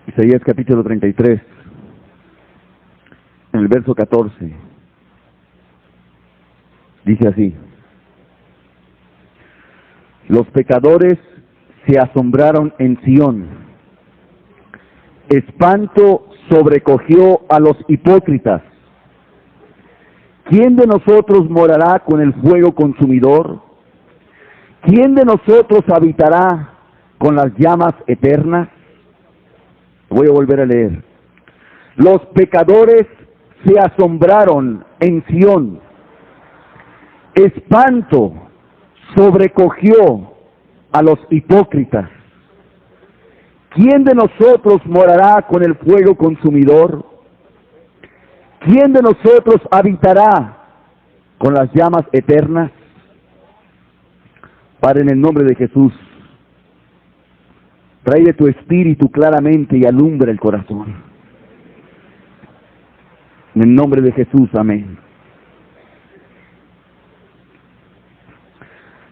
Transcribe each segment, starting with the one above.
Isaías capítulo 33, en el verso 14, dice así: los pecadores se asombraron en Sión, espanto sobrecogió a los hipócritas. ¿Quién de nosotros morará con el fuego consumidor? ¿Quién de nosotros habitará con las llamas eternas? Voy a volver a leer. Los pecadores se asombraron en Sión, espanto sobrecogió a los hipócritas. ¿Quién de nosotros morará con el fuego consumidor? ¿Quién de nosotros habitará con las llamas eternas? Padre, en el nombre de Jesús, trae de tu espíritu claramente y alumbra el corazón. En el nombre de Jesús, amén.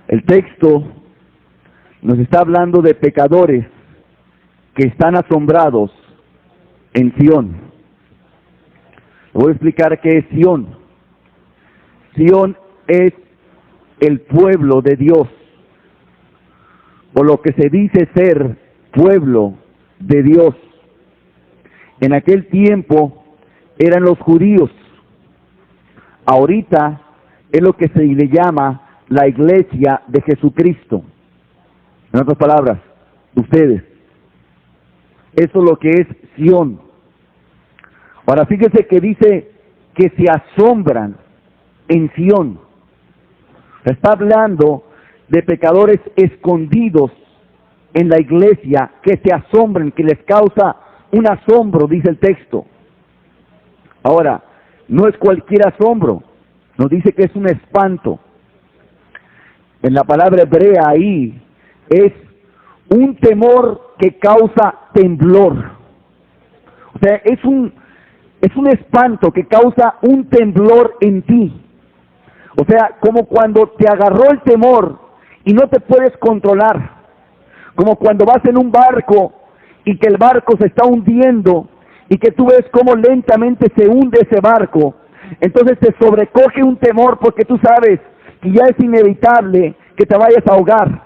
El texto nos está hablando de pecadores que están asombrados en Sión. Voy a explicar qué es Sión. Sión es el pueblo de Dios, o lo que se dice ser pueblo de Dios. En aquel tiempo eran los judíos. Ahorita es lo que se le llama la iglesia de Jesucristo. En otras palabras, ustedes. Eso es lo que es Sión. Ahora fíjense que dice que se asombran en Sión. Está hablando de pecadores escondidos en la iglesia que se asombran, que les causa un asombro, dice el texto. Ahora, no es cualquier asombro, nos dice que es un espanto. En la palabra hebrea ahí es un temor que causa temblor. O sea, es un espanto que causa un temblor en ti. O sea, como cuando te agarró el temor y no te puedes controlar. Como cuando vas en un barco y que el barco se está hundiendo y que tú ves cómo lentamente se hunde ese barco. Entonces te sobrecoge un temor porque tú sabes que ya es inevitable que te vayas a ahogar.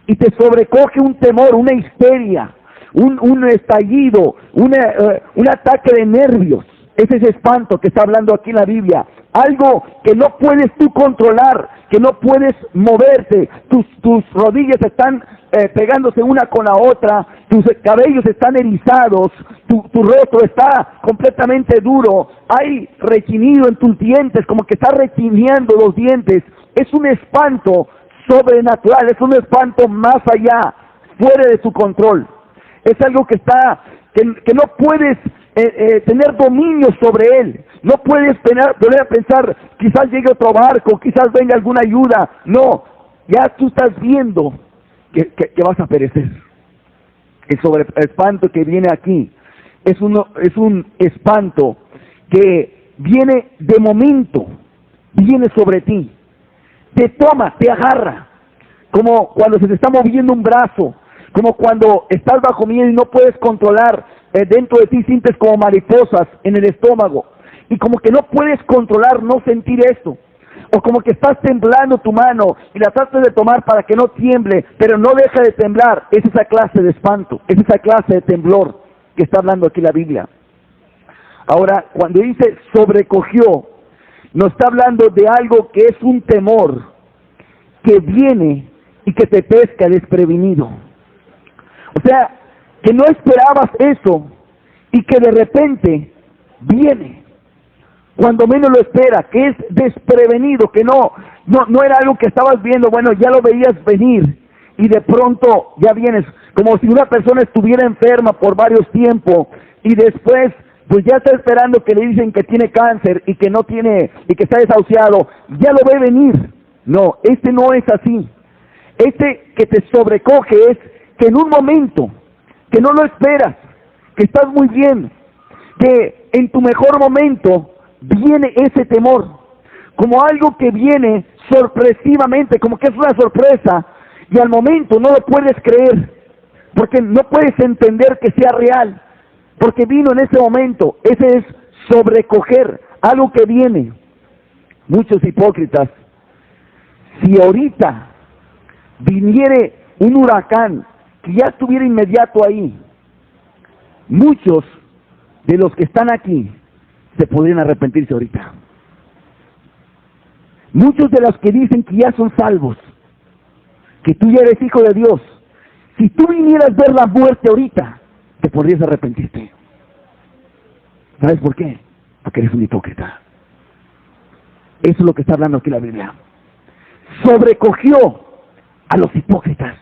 Y te sobrecoge un temor, una histeria, un estallido, un ataque de nervios. Ese es espanto que está hablando aquí la Biblia. Algo que no puedes tú controlar, que no puedes moverte. Tus rodillas están pegándose una con la otra, tus cabellos están erizados, tu rostro está completamente duro, hay rechinido en tus dientes, como que está rechiniendo los dientes. Es un espanto sobrenatural, es un espanto más allá, fuera de tu control. Es algo que no puedes tener dominio sobre él. No puedes volver a pensar, quizás llegue otro barco, quizás venga alguna ayuda. No, ya tú estás viendo que vas a perecer. El espanto que viene aquí es un espanto que viene de momento, viene sobre ti. Te toma, te agarra, como cuando se te está moviendo un brazo, como cuando estás bajo miedo y no puedes controlar, dentro de ti sientes como mariposas en el estómago, y como que no puedes controlar no sentir esto, o como que estás temblando tu mano y la tratas de tomar para que no tiemble, pero no deja de temblar. Es esa clase de espanto, es esa clase de temblor que está hablando aquí la Biblia. Ahora, cuando dice sobrecogió, nos está hablando de algo que es un temor que viene y que te pesca desprevenido. O sea, que no esperabas eso y que de repente viene cuando menos lo espera, que es desprevenido, que no era algo que estabas viendo, bueno, ya lo veías venir y de pronto ya vienes, como si una persona estuviera enferma por varios tiempos y después pues ya está esperando que le dicen que tiene cáncer y que no tiene, y que está desahuciado, ya lo ve venir. No, no es así. Que te sobrecoge es que en un momento, que no lo esperas, que estás muy bien, que en tu mejor momento viene ese temor, como algo que viene sorpresivamente, como que es una sorpresa, y al momento no lo puedes creer, porque no puedes entender que sea real, porque vino en ese momento. Ese es sobrecoger, algo que viene. Muchos hipócritas, si ahorita viniere un huracán que ya estuviera inmediato ahí, muchos de los que están aquí se podrían arrepentirse ahorita. Muchos de los que dicen que ya son salvos, que tú ya eres hijo de Dios, si tú vinieras a ver la muerte ahorita, te podrías arrepentirte. ¿Sabes por qué? Porque eres un hipócrita. Eso es lo que está hablando aquí la Biblia. Sobrecogió a los hipócritas.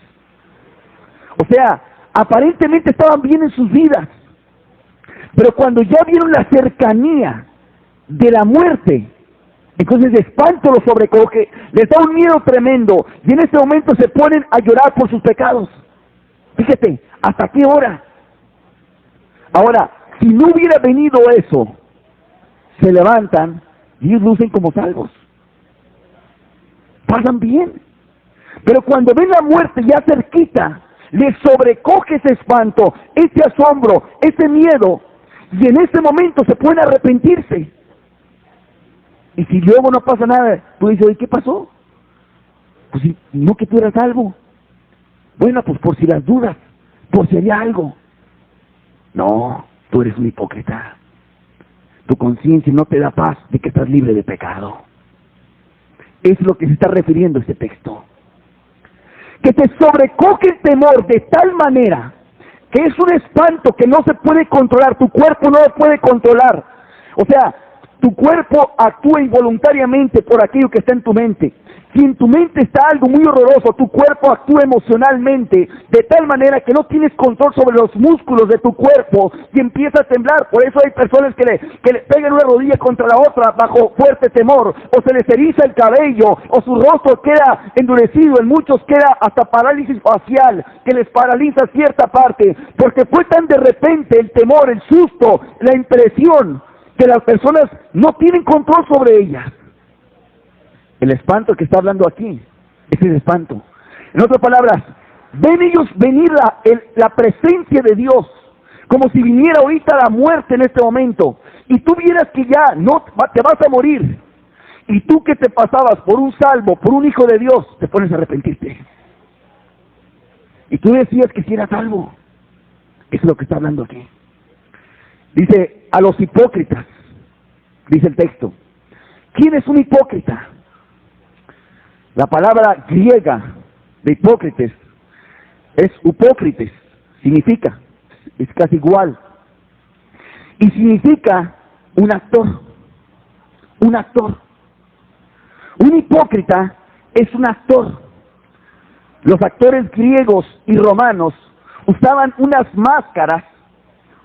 O sea, aparentemente estaban bien en sus vidas, pero cuando ya vieron la cercanía de la muerte, entonces de espanto los sobrecoge, les da un miedo tremendo, y en ese momento se ponen a llorar por sus pecados. Fíjate, ¿hasta qué hora? Ahora, si no hubiera venido eso, se levantan y ellos lucen como salvos. Pasan bien. Pero cuando ven la muerte ya cerquita, les sobrecoge ese espanto, ese asombro, ese miedo, y en ese momento se pueden arrepentirse. Y si luego no pasa nada, tú dices, oye, ¿qué pasó? Pues si no, que tú eras salvo. Bueno, pues por si las dudas, por si había algo. No, tú eres un hipócrita. Tu conciencia no te da paz de que estás libre de pecado. Es lo que se está refiriendo este texto. Que te sobrecoge el temor de tal manera que es un espanto que no se puede controlar, tu cuerpo no lo puede controlar. O sea, tu cuerpo actúa involuntariamente por aquello que está en tu mente. Si en tu mente está algo muy horroroso, tu cuerpo actúa emocionalmente de tal manera que no tienes control sobre los músculos de tu cuerpo y empieza a temblar. Por eso hay personas que le pegan una rodilla contra la otra bajo fuerte temor, o se les eriza el cabello, o su rostro queda endurecido. En muchos queda hasta parálisis facial, que les paraliza cierta parte, porque fue tan de repente el temor, el susto, la impresión, que las personas no tienen control sobre ellas. El espanto que está hablando aquí es el espanto. En otras palabras, ven ellos venir la presencia de Dios, como si viniera ahorita la muerte en este momento, y tú vieras que ya no te vas a morir, y tú que te pasabas por un salvo, por un hijo de Dios, te pones a arrepentirte. Y tú decías que si eras salvo. Eso es lo que está hablando aquí. Dice, a los hipócritas, dice el texto. ¿Quién es un hipócrita? La palabra griega de hipócritas es upócrites, significa, es casi igual, y significa un actor, un actor. Un hipócrita es un actor. Los actores griegos y romanos usaban unas máscaras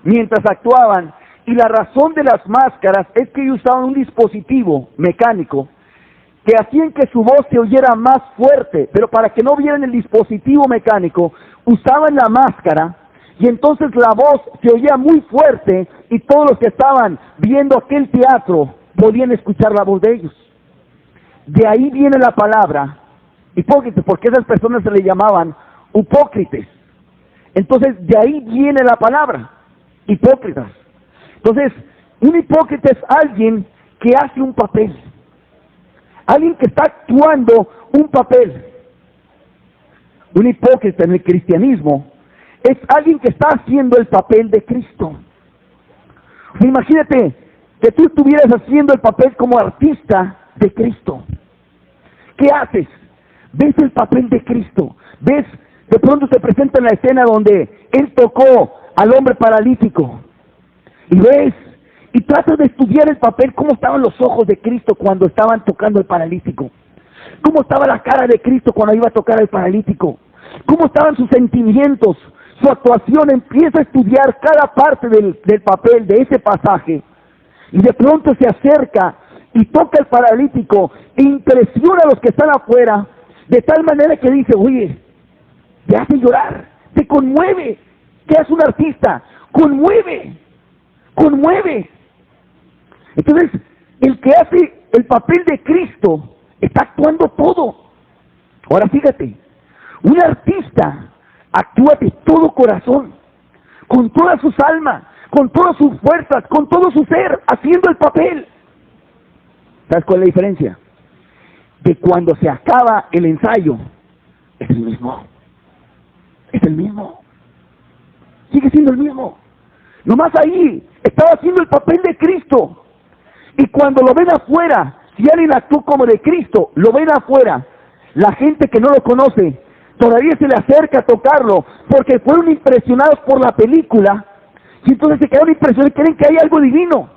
mientras actuaban, y la razón de las máscaras es que ellos usaban un dispositivo mecánico que hacían que su voz se oyera más fuerte, pero para que no vieran el dispositivo mecánico, usaban la máscara, y entonces la voz se oía muy fuerte, y todos los que estaban viendo aquel teatro podían escuchar la voz de ellos. De ahí viene la palabra hipócritas, porque esas personas se le llamaban upócrites. Entonces, de ahí viene la palabra hipócritas. Entonces, un hipócrita es alguien que hace un papel. Alguien que está actuando un papel. Un hipócrita en el cristianismo es alguien que está haciendo el papel de Cristo. O sea, imagínate que tú estuvieras haciendo el papel como artista de Cristo. ¿Qué haces? Ves el papel de Cristo. Ves, de pronto se presenta en la escena donde Él tocó al hombre paralítico. Y ves, y tratas de estudiar el papel, cómo estaban los ojos de Cristo cuando estaban tocando al paralítico, cómo estaba la cara de Cristo cuando iba a tocar al paralítico, cómo estaban sus sentimientos, su actuación. Empieza a estudiar cada parte del papel, de ese pasaje, y de pronto se acerca y toca al paralítico e impresiona a los que están afuera, de tal manera que dice, oye, te hace llorar, te conmueve. ¿Qué hace un artista? Conmueve. Entonces, el que hace el papel de Cristo está actuando todo. Ahora fíjate, un artista actúa de todo corazón, con todas sus almas, con todas sus fuerzas, con todo su ser, haciendo el papel. ¿Sabes cuál es la diferencia? Que cuando se acaba el ensayo, es el mismo. Es el mismo. Sigue siendo el mismo. Nomás ahí estaba haciendo el papel de Cristo. Y cuando lo ven afuera, si alguien actuó como de Cristo, lo ven afuera, la gente que no lo conoce, todavía se le acerca a tocarlo, porque fueron impresionados por la película, y entonces se quedaron impresionados y creen que hay algo divino.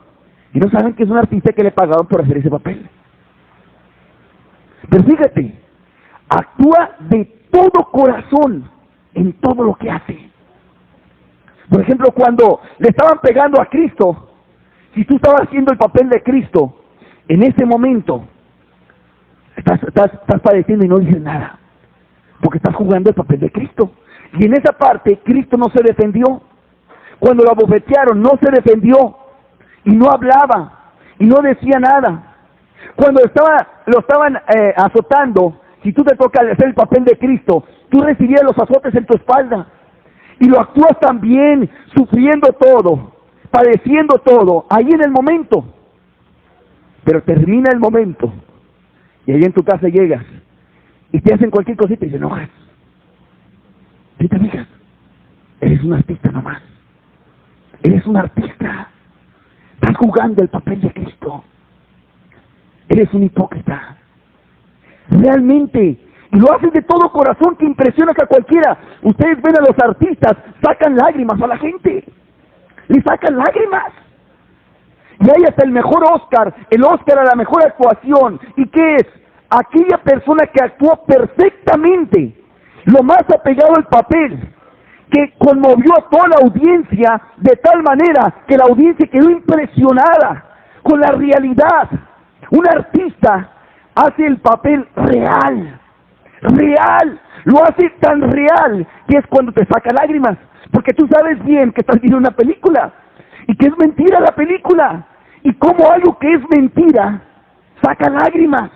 Y no saben que es un artista que le pagaron por hacer ese papel. Pero fíjate, actúa de todo corazón en todo lo que hace. Por ejemplo, cuando le estaban pegando a Cristo, si tú estabas haciendo el papel de Cristo, en ese momento estás padeciendo y no dices nada, porque estás jugando el papel de Cristo. Y en esa parte, Cristo no se defendió. Cuando lo abofetearon, no se defendió, y no hablaba, y no decía nada. Cuando lo estaban azotando, si tú te toca hacer el papel de Cristo, tú recibías los azotes en tu espalda, y lo actúas también, sufriendo todo, padeciendo todo, ahí en el momento. Pero termina el momento, y ahí en tu casa llegas, y te hacen cualquier cosita y te enojas. ¿Sí te fijas? Eres un artista nomás. Eres un artista. Estás jugando el papel de Cristo. Eres un hipócrita. Realmente. Y lo haces de todo corazón que impresiona a cualquiera. Ustedes ven a los artistas, sacan lágrimas a la gente. Le sacan lágrimas. Y hay hasta el mejor Oscar, el Oscar a la mejor actuación. ¿Y qué es? Aquella persona que actuó perfectamente, lo más apegado al papel, que conmovió a toda la audiencia de tal manera que la audiencia quedó impresionada con la realidad. Un artista hace el papel real, lo hace tan real que es cuando te saca lágrimas, porque tú sabes bien que estás viendo una película y que es mentira la película, y como algo que es mentira saca lágrimas.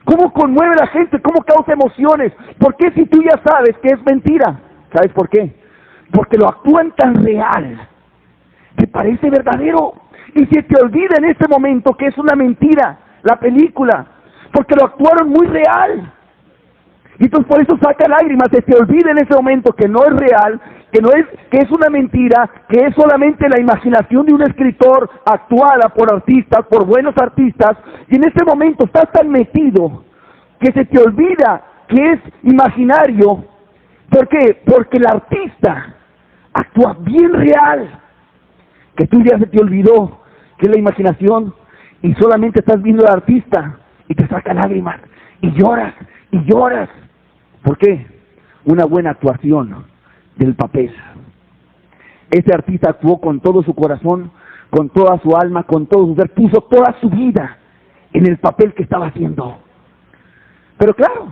¿Cómo conmueve a la gente? ¿Cómo causa emociones? ¿Por qué si tú ya sabes que es mentira? ¿Sabes por qué? Porque lo actúan tan real que parece verdadero. Y se te olvida en ese momento que es una mentira la película, porque lo actuaron muy real. Y entonces por eso saca lágrimas. Se te olvida en ese momento que no es real, que es una mentira, que es solamente la imaginación de un escritor actuada por artistas, por buenos artistas, y en ese momento estás tan metido que se te olvida que es imaginario. ¿Por qué? Porque el artista actúa bien real, que tú ya se te olvidó que es la imaginación, y solamente estás viendo al artista y te saca lágrimas, y lloras, y lloras. ¿Por qué? Una buena actuación del papel. Ese artista actuó con todo su corazón, con toda su alma, con todo su ser, puso toda su vida en el papel que estaba haciendo. Pero claro,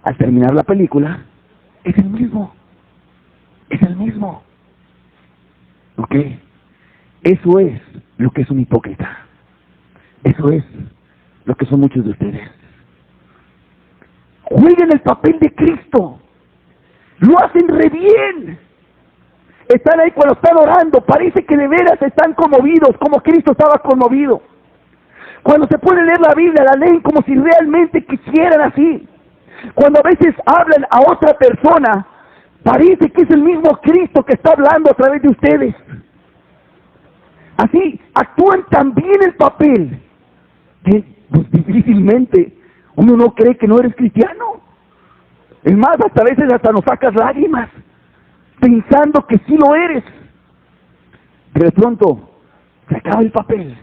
al terminar la película, es el mismo. ¿Ok? Eso es lo que es un hipócrita. Eso es lo que son muchos de ustedes. Jueguen el papel de Cristo. Lo hacen re bien. Están ahí cuando están orando, parece que de veras están conmovidos, como Cristo estaba conmovido. Cuando se puede leer la Biblia, la leen como si realmente quisieran así. Cuando a veces hablan a otra persona, parece que es el mismo Cristo que está hablando a través de ustedes. Así, actúan tan bien el papel, que pues, difícilmente uno no cree que no eres cristiano. Es más, hasta a veces hasta nos sacas lágrimas, pensando que sí lo eres. Pero de pronto, se acaba el papel,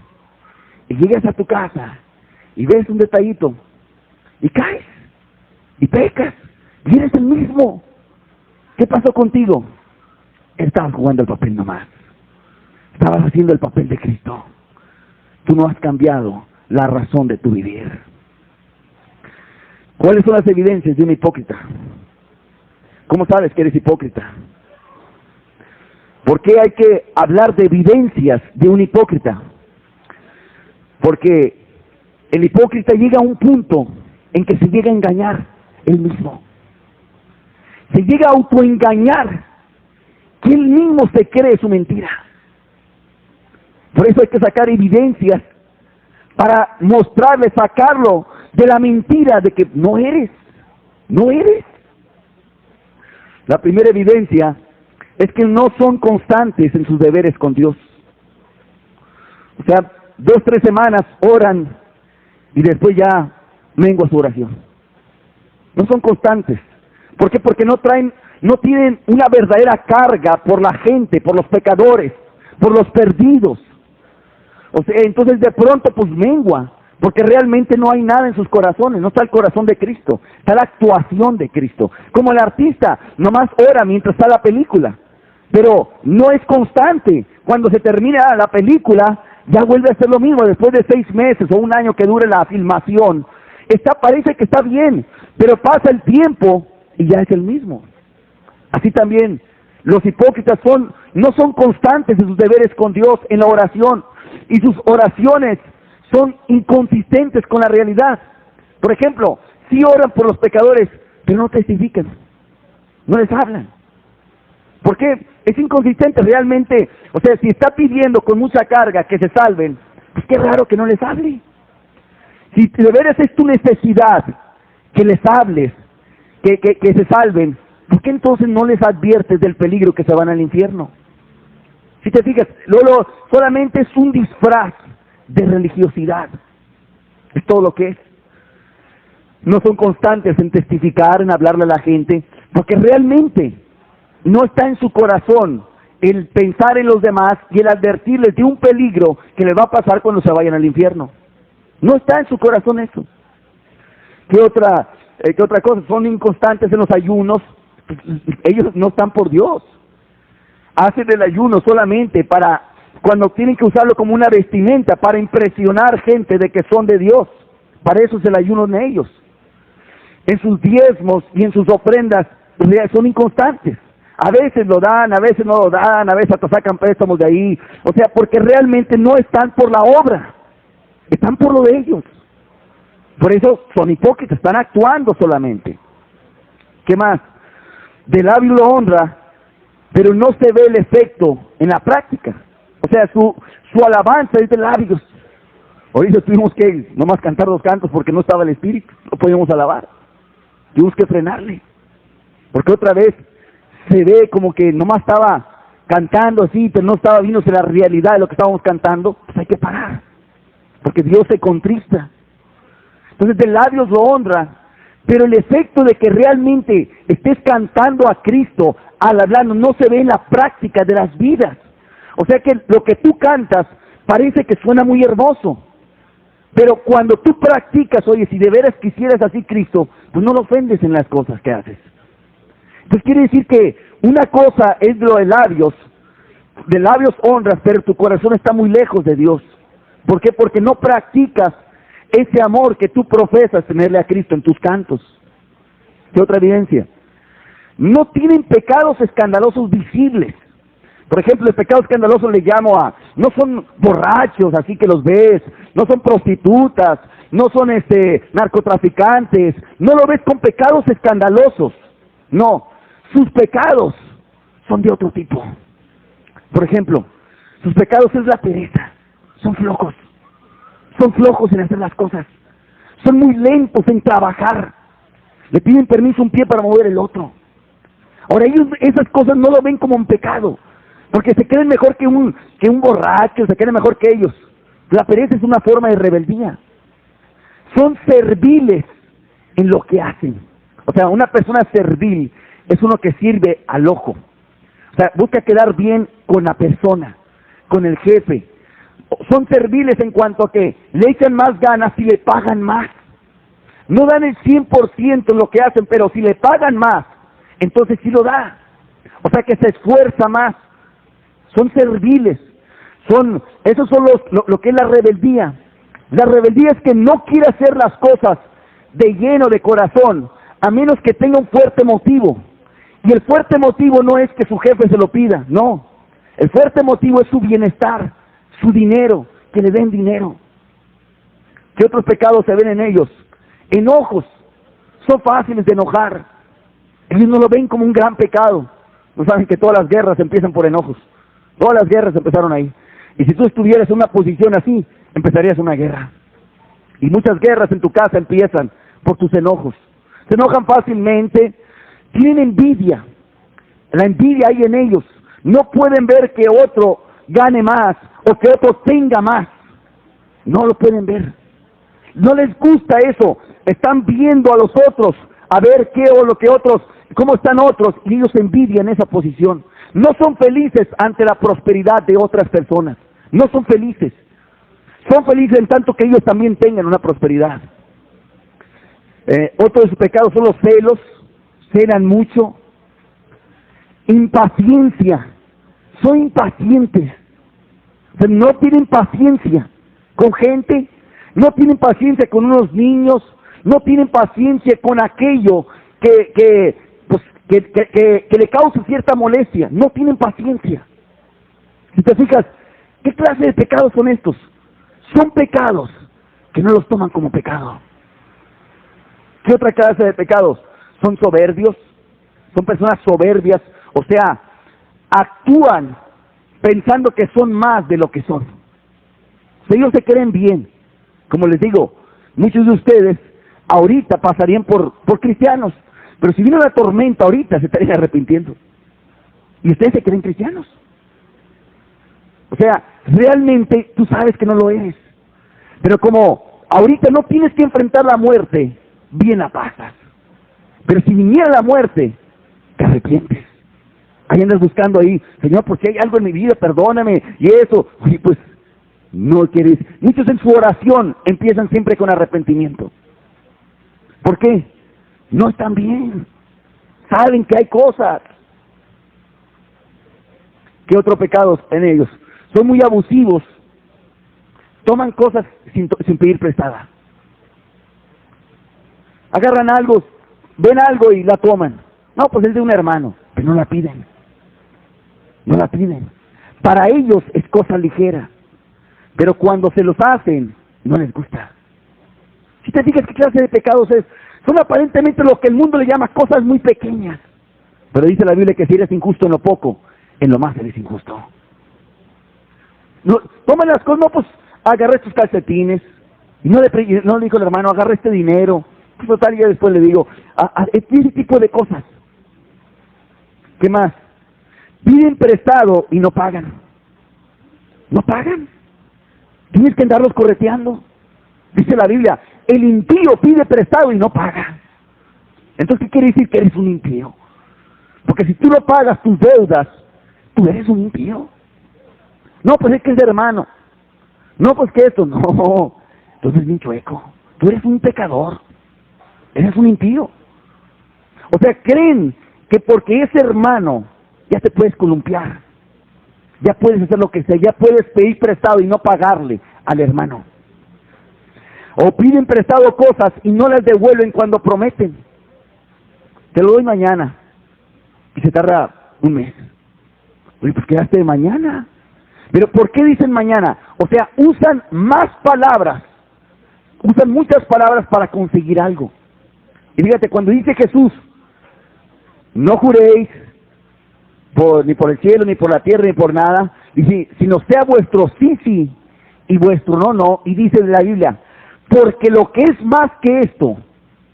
y llegas a tu casa, y ves un detallito, y caes, y pecas, y eres el mismo. ¿Qué pasó contigo? Estabas jugando el papel nomás. Estabas haciendo el papel de Cristo. Tú no has cambiado la razón de tu vivir. ¿Cuáles son las evidencias de un hipócrita? ¿Cómo sabes que eres hipócrita? ¿Por qué hay que hablar de evidencias de un hipócrita? Porque el hipócrita llega a un punto en que se llega a engañar él mismo. Se llega a autoengañar, que él mismo se cree su mentira. Por eso hay que sacar evidencias para mostrarle, sacarlo de la mentira de que no eres. La primera evidencia es que no son constantes en sus deberes con Dios. O sea, 2, 3 semanas oran y después ya mengua su oración. No son constantes. ¿Por qué? Porque no tienen una verdadera carga por la gente, por los pecadores, por los perdidos. O sea, entonces de pronto pues mengua, porque realmente no hay nada en sus corazones, no está el corazón de Cristo, está la actuación de Cristo. Como el artista, nomás ora mientras está la película, pero no es constante. Cuando se termina la película, ya vuelve a hacer lo mismo, después de 6 meses o 1 año que dure la filmación. Parece que está bien, pero pasa el tiempo y ya es el mismo. Así también, los hipócritas no son constantes en sus deberes con Dios, en la oración, y sus oraciones son inconsistentes con la realidad. Por ejemplo, sí oran por los pecadores, pero no testifican, no les hablan. ¿Por qué? Es inconsistente realmente. O sea, si está pidiendo con mucha carga que se salven, pues qué raro que no les hable. Si de veras es tu necesidad que les hables, que se salven, ¿por qué entonces no les adviertes del peligro que se van al infierno? Si te fijas, luego solamente es un disfraz de religiosidad. Es todo lo que es. No son constantes en testificar, en hablarle a la gente, porque realmente no está en su corazón el pensar en los demás y el advertirles de un peligro que les va a pasar cuando se vayan al infierno. No está en su corazón eso. ¿Qué otra cosa? Son inconstantes en los ayunos. Ellos no están por Dios. Hacen el ayuno solamente para cuando tienen que usarlo como una vestimenta para impresionar gente de que son de Dios. Para eso es el ayuno de ellos. En sus diezmos y en sus ofrendas son inconstantes. A veces lo dan, a veces no lo dan, a veces hasta sacan préstamos de ahí. O sea, porque realmente no están por la obra, están por lo de ellos. Por eso son hipócritas, están actuando solamente. ¿Qué más? De labio lo honra, pero no se ve el efecto en la práctica. O sea, su alabanza es de labios. Ahorita tuvimos que nomás cantar 2 cantos porque no estaba el espíritu, no podíamos alabar. Tuvimos que frenarle, porque otra vez se ve como que nomás estaba cantando así, pero no estaba viéndose la realidad de lo que estábamos cantando. Pues hay que parar, porque Dios se contrista. Entonces de labios lo honra, pero el efecto de que realmente estés cantando a Cristo al hablarnos no se ve en la práctica de las vidas. O sea que lo que tú cantas parece que suena muy hermoso, pero cuando tú practicas, oye, si de veras quisieras así Cristo, pues no lo ofendes en las cosas que haces. Entonces quiere decir que una cosa es lo de labios honras, pero tu corazón está muy lejos de Dios. ¿Por qué? Porque no practicas ese amor que tú profesas tenerle a Cristo en tus cantos. ¿Qué otra evidencia? No tienen pecados escandalosos visibles. Por ejemplo, el pecado escandaloso le llamo no son borrachos, así que los ves, no son prostitutas, no son narcotraficantes, no lo ves con pecados escandalosos. No, sus pecados son de otro tipo. Por ejemplo, sus pecados es la pereza, son flojos en hacer las cosas, son muy lentos en trabajar, le piden permiso un pie para mover el otro. Ahora ellos esas cosas no lo ven como un pecado, porque se creen mejor que un borracho, se creen mejor que ellos. La pereza es una forma de rebeldía. Son serviles en lo que hacen. O sea, una persona servil es uno que sirve al ojo. O sea, busca quedar bien con la persona, con el jefe. Son serviles en cuanto a que le echan más ganas si le pagan más. No dan el 100% en lo que hacen, pero si le pagan más, entonces sí lo da. O sea que se esfuerza más. Son serviles. Esos son lo que es la rebeldía. La rebeldía es que no quiere hacer las cosas de lleno, de corazón, a menos que tenga un fuerte motivo. Y el fuerte motivo no es que su jefe se lo pida, no. El fuerte motivo es su bienestar, su dinero, que le den dinero. ¿Qué otros pecados se ven en ellos? Enojos. Son fáciles de enojar. Ellos no lo ven como un gran pecado. No saben que todas las guerras empiezan por enojos. Todas las guerras empezaron ahí. Y si tú estuvieras en una posición así, empezarías una guerra. Y muchas guerras en tu casa empiezan por tus enojos. Se enojan fácilmente, tienen envidia. La envidia hay en ellos. No pueden ver que otro gane más o que otro tenga más. No lo pueden ver. No les gusta eso. Están viendo a los otros, a ver qué o lo que otros, cómo están otros, y ellos envidian esa posición. No son felices ante la prosperidad de otras personas. No son felices. Son felices en tanto que ellos también tengan una prosperidad. Otro de sus pecados son los celos. Celan mucho. Impaciencia. Son impacientes. O sea, no tienen paciencia con gente. No tienen paciencia con unos niños. No tienen paciencia con aquello que le causa cierta molestia. No tienen paciencia. Si te fijas, ¿qué clase de pecados son estos? Son pecados que no los toman como pecado. ¿Qué otra clase de pecados? Son soberbios. Son personas soberbias. O sea, actúan pensando que son más de lo que son. O sea, ellos se creen bien. Como les digo, muchos de ustedes ahorita pasarían por cristianos, pero si viene una tormenta ahorita se estarían arrepintiendo. Y ustedes se creen cristianos. O sea, realmente tú sabes que no lo eres. Pero como ahorita no tienes que enfrentar la muerte, bien la pasas. Pero si viniera la muerte, te arrepientes. Ahí andas buscando ahí, Señor, ¿por qué hay algo en mi vida? Perdóname, y eso. Y pues, no quieres. Muchos en su oración empiezan siempre con arrepentimiento. ¿Por qué? No están bien. Saben que hay cosas. ¿Qué otro pecado en ellos? Son muy abusivos. Toman cosas sin pedir prestada. Agarran algo, ven algo y la toman. No, pues es de un hermano, pero no la piden. No la piden. Para ellos es cosa ligera. Pero cuando se los hacen, no les gusta. Si te fijas qué clase de pecados es, son aparentemente lo que el mundo le llama cosas muy pequeñas. Pero dice la Biblia que si eres injusto en lo poco, en lo más eres injusto. No, toman las cosas, no, pues agarré estos calcetines. Y no le dijo el hermano, agarré este dinero. Pues total, yo después le digo, ese tipo de cosas. ¿Qué más? Piden prestado y no pagan. ¿No pagan? Tienes que andarlos correteando. Dice la Biblia, el impío pide prestado y no paga. Entonces, ¿qué quiere decir que eres un impío? Porque si tú no pagas tus deudas, tú eres un impío. No, pues es que es de hermano. No, pues que esto, no. Entonces es bien chueco. Tú eres un pecador. Eres un impío. O sea, creen que porque es hermano, ya te puedes columpiar. Ya puedes hacer lo que sea. Ya puedes pedir prestado y no pagarle al hermano. O piden prestado cosas y no las devuelven cuando prometen. Te lo doy mañana. Y se tarda un mes. Oye, pues quedaste de mañana. Pero ¿por qué dicen mañana? O sea, usan más palabras. Usan muchas palabras para conseguir algo. Y fíjate, cuando dice Jesús, no juréis ni por el cielo, ni por la tierra, ni por nada, dice, sino sea vuestro sí, sí, y vuestro no, no. Y dice en la Biblia, porque lo que es más que esto,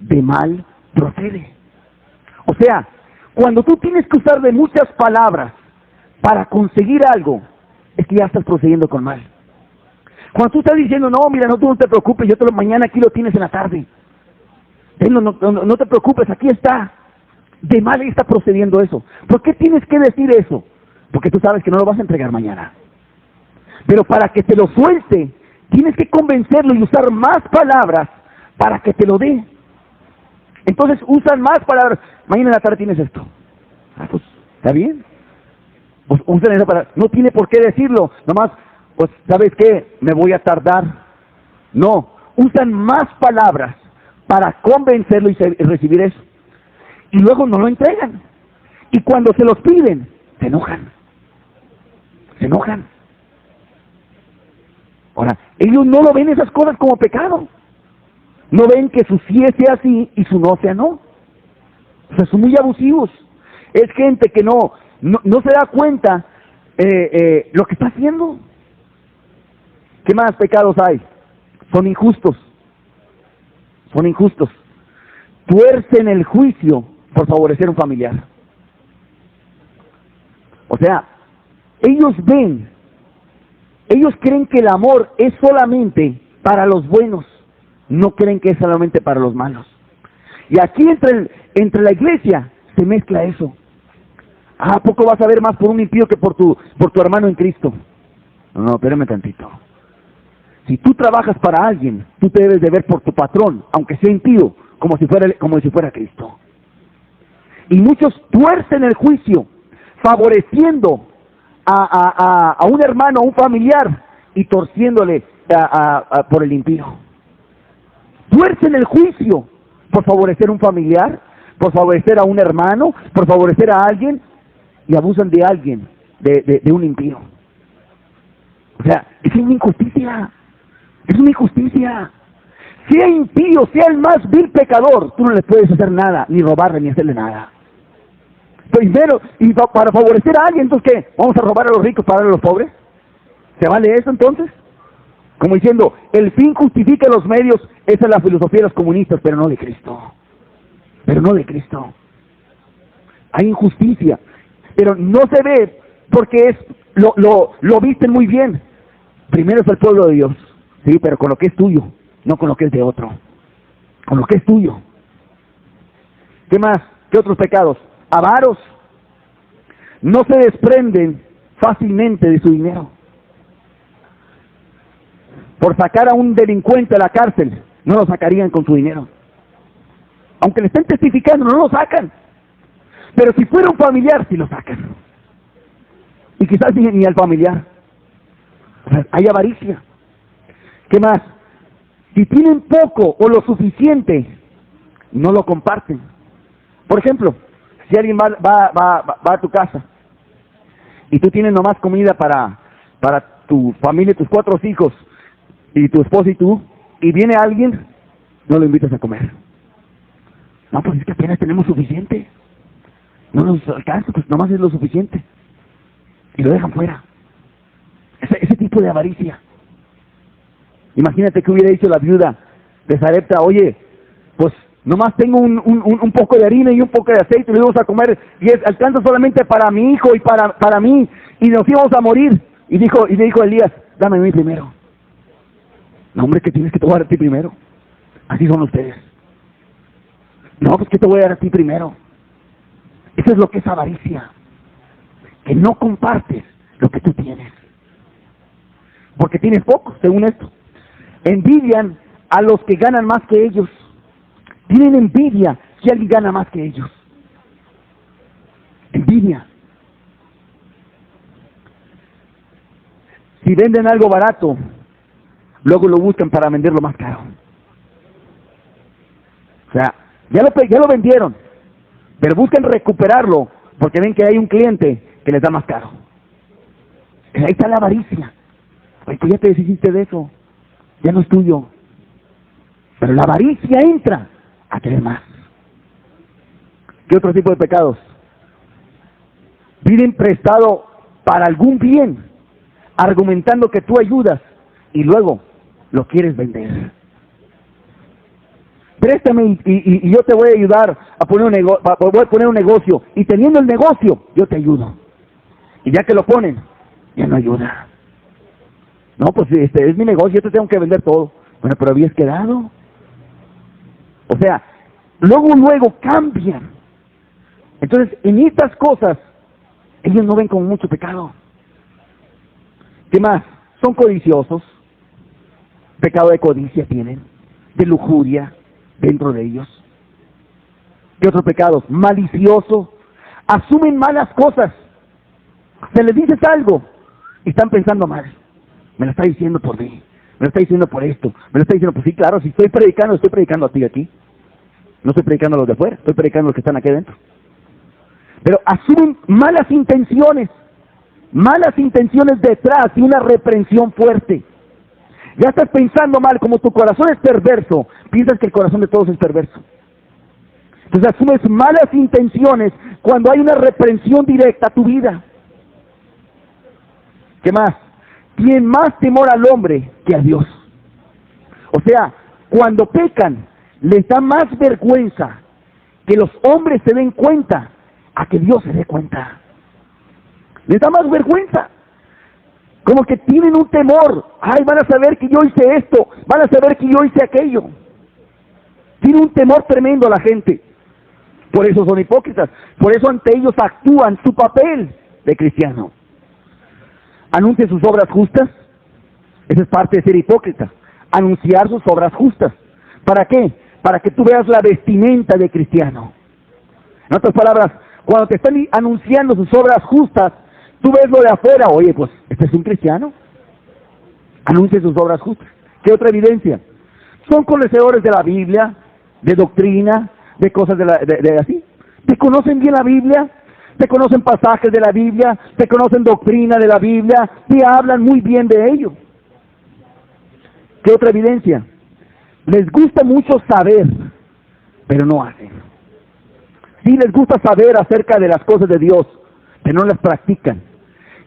de mal procede. O sea, cuando tú tienes que usar de muchas palabras para conseguir algo, es que ya estás procediendo con mal. Cuando tú estás diciendo, no, mira, tú no te preocupes, mañana aquí lo tienes en la tarde. No te preocupes, aquí está. De mal está procediendo eso. ¿Por qué tienes que decir eso? Porque tú sabes que no lo vas a entregar mañana. Pero para que te lo suelte, tienes que convencerlo y usar más palabras para que te lo dé. Entonces usan más palabras. Mañana en la tarde tienes esto. Pues, ¿está bien? Pues usan esa palabra. No tiene por qué decirlo. Nomás, pues, ¿sabes qué? Me voy a tardar. No, usan más palabras para convencerlo y recibir eso. Y luego no lo entregan. Y cuando se los piden, se enojan. Se enojan. Ahora, ellos no lo ven esas cosas como pecado. No ven que su sí sea sí y su no sea no. O sea, son muy abusivos. Es gente que no se da cuenta lo que está haciendo. ¿Qué más pecados hay? Son injustos. Son injustos. Tuercen el juicio por favorecer a un familiar. O sea, ellos creen que el amor es solamente para los buenos, no creen que es solamente para los malos. Y aquí entre la iglesia se mezcla eso. ¿A poco vas a ver más por un impío que por tu hermano en Cristo? No, espérame tantito. Si tú trabajas para alguien, tú te debes de ver por tu patrón, aunque sea impío, como si fuera Cristo. Y muchos tuercen el juicio, favoreciendo a un hermano, a un familiar, y torciéndole por el impío. Tuercen el juicio por favorecer a un familiar, por favorecer a un hermano, por favorecer a alguien, y abusan de alguien, de un impío. O sea, es una injusticia. Es una injusticia. Sea impío, sea el más vil pecador, tú no le puedes hacer nada, ni robarle, ni hacerle nada. Primero, y para favorecer a alguien, entonces ¿qué? ¿Vamos a robar a los ricos para darle a los pobres? ¿Se vale eso entonces? Como diciendo, el fin justifica los medios. Esa es la filosofía de los comunistas, pero no de Cristo. Pero no de Cristo. Hay injusticia, pero no se ve porque lo visten muy bien. Primero es el pueblo de Dios, sí, pero con lo que es tuyo, no con lo que es de otro. Con lo que es tuyo. ¿Qué más? ¿Qué otros pecados? Avaros. No se desprenden fácilmente de su dinero. Por sacar a un delincuente a la cárcel, no lo sacarían con su dinero. Aunque le estén testificando, no lo sacan. Pero si fuera un familiar, sí lo sacan. Y quizás ni al familiar. O sea, hay avaricia. ¿Qué más? Si tienen poco o lo suficiente, no lo comparten. Por ejemplo, si alguien va a tu casa y tú tienes nomás comida para tu familia, tus 4 hijos, y tu esposa y tú, y viene alguien, no lo invitas a comer. No, pues es que apenas tenemos suficiente. No nos alcanza, pues nomás es lo suficiente. Y lo dejan fuera. Ese tipo de avaricia. Imagínate que hubiera dicho la viuda de Sarepta, oye, pues nomás tengo un poco de harina y un poco de aceite, y lo íbamos a comer, y alcanza solamente para mi hijo y para mí, y nos íbamos a morir. Y le dijo Elías, dame a mí primero. No, hombre, que tienes que te voy a dar a ti primero. Así son ustedes. No, pues que te voy a dar a ti primero. Eso es lo que es avaricia. Que no compartes lo que tú tienes. Porque tienes poco, según esto. Envidian a los que ganan más que ellos. Tienen envidia si alguien gana más que ellos. Envidia. Si venden algo barato, luego lo buscan para venderlo más caro. O sea, ya lo vendieron, pero buscan recuperarlo porque ven que hay un cliente que les da más caro. Ahí está la avaricia. Oye, tú ya te deshiciste de eso, ya no es tuyo. Pero la avaricia entra a querer más. ¿Qué otro tipo de pecados? Piden prestado para algún bien, argumentando que tú ayudas y luego lo quieres vender. Préstame y yo te voy a ayudar a poner voy a poner un negocio, y teniendo el negocio yo te ayudo. Y ya que lo ponen, ya no ayuda. No, pues es mi negocio, yo te tengo que vender todo. Bueno, pero habías quedado. O sea, luego cambian. Entonces, en estas cosas ellos no ven como mucho pecado. ¿Qué más? Son codiciosos. Pecado de codicia tienen, de lujuria dentro de ellos. ¿Qué otros pecados? Malicioso. Asumen malas cosas. Se les dices algo y están pensando mal. Me lo está diciendo por mí, me lo está diciendo por esto, me lo está diciendo, pues sí, claro, si estoy predicando a ti aquí. No estoy predicando a los de afuera, estoy predicando a los que están aquí adentro. Pero asumen malas intenciones detrás y una reprensión fuerte. Ya estás pensando mal, como tu corazón es perverso, piensas que el corazón de todos es perverso. Entonces asumes malas intenciones cuando hay una reprensión directa a tu vida. ¿Qué más? tienen más temor al hombre que a Dios. O sea, cuando pecan, les da más vergüenza que los hombres se den cuenta a que Dios se dé cuenta. Les da más vergüenza. Como que tienen un temor. Ay, van a saber que yo hice esto, van a saber que yo hice aquello. Tiene un temor tremendo a la gente. Por eso son hipócritas. Por eso ante ellos actúan su papel de cristiano. Anuncia sus obras justas. Esa es parte de ser hipócrita. Anunciar sus obras justas. ¿Para qué? Para que tú veas la vestimenta de cristiano. En otras palabras, cuando te están anunciando sus obras justas, tú ves lo de afuera. Oye, pues, ¿este es un cristiano? Anuncia sus obras justas. ¿Qué otra evidencia? Son conocedores de la Biblia, de doctrina, de cosas de así. ¿Te conocen bien la Biblia? ¿Te conocen pasajes de la Biblia? ¿Te conocen doctrina de la Biblia? ¿Te hablan muy bien de ello? ¿Qué otra evidencia? Les gusta mucho saber, pero no hacen. Sí les gusta saber acerca de las cosas de Dios, pero no las practican.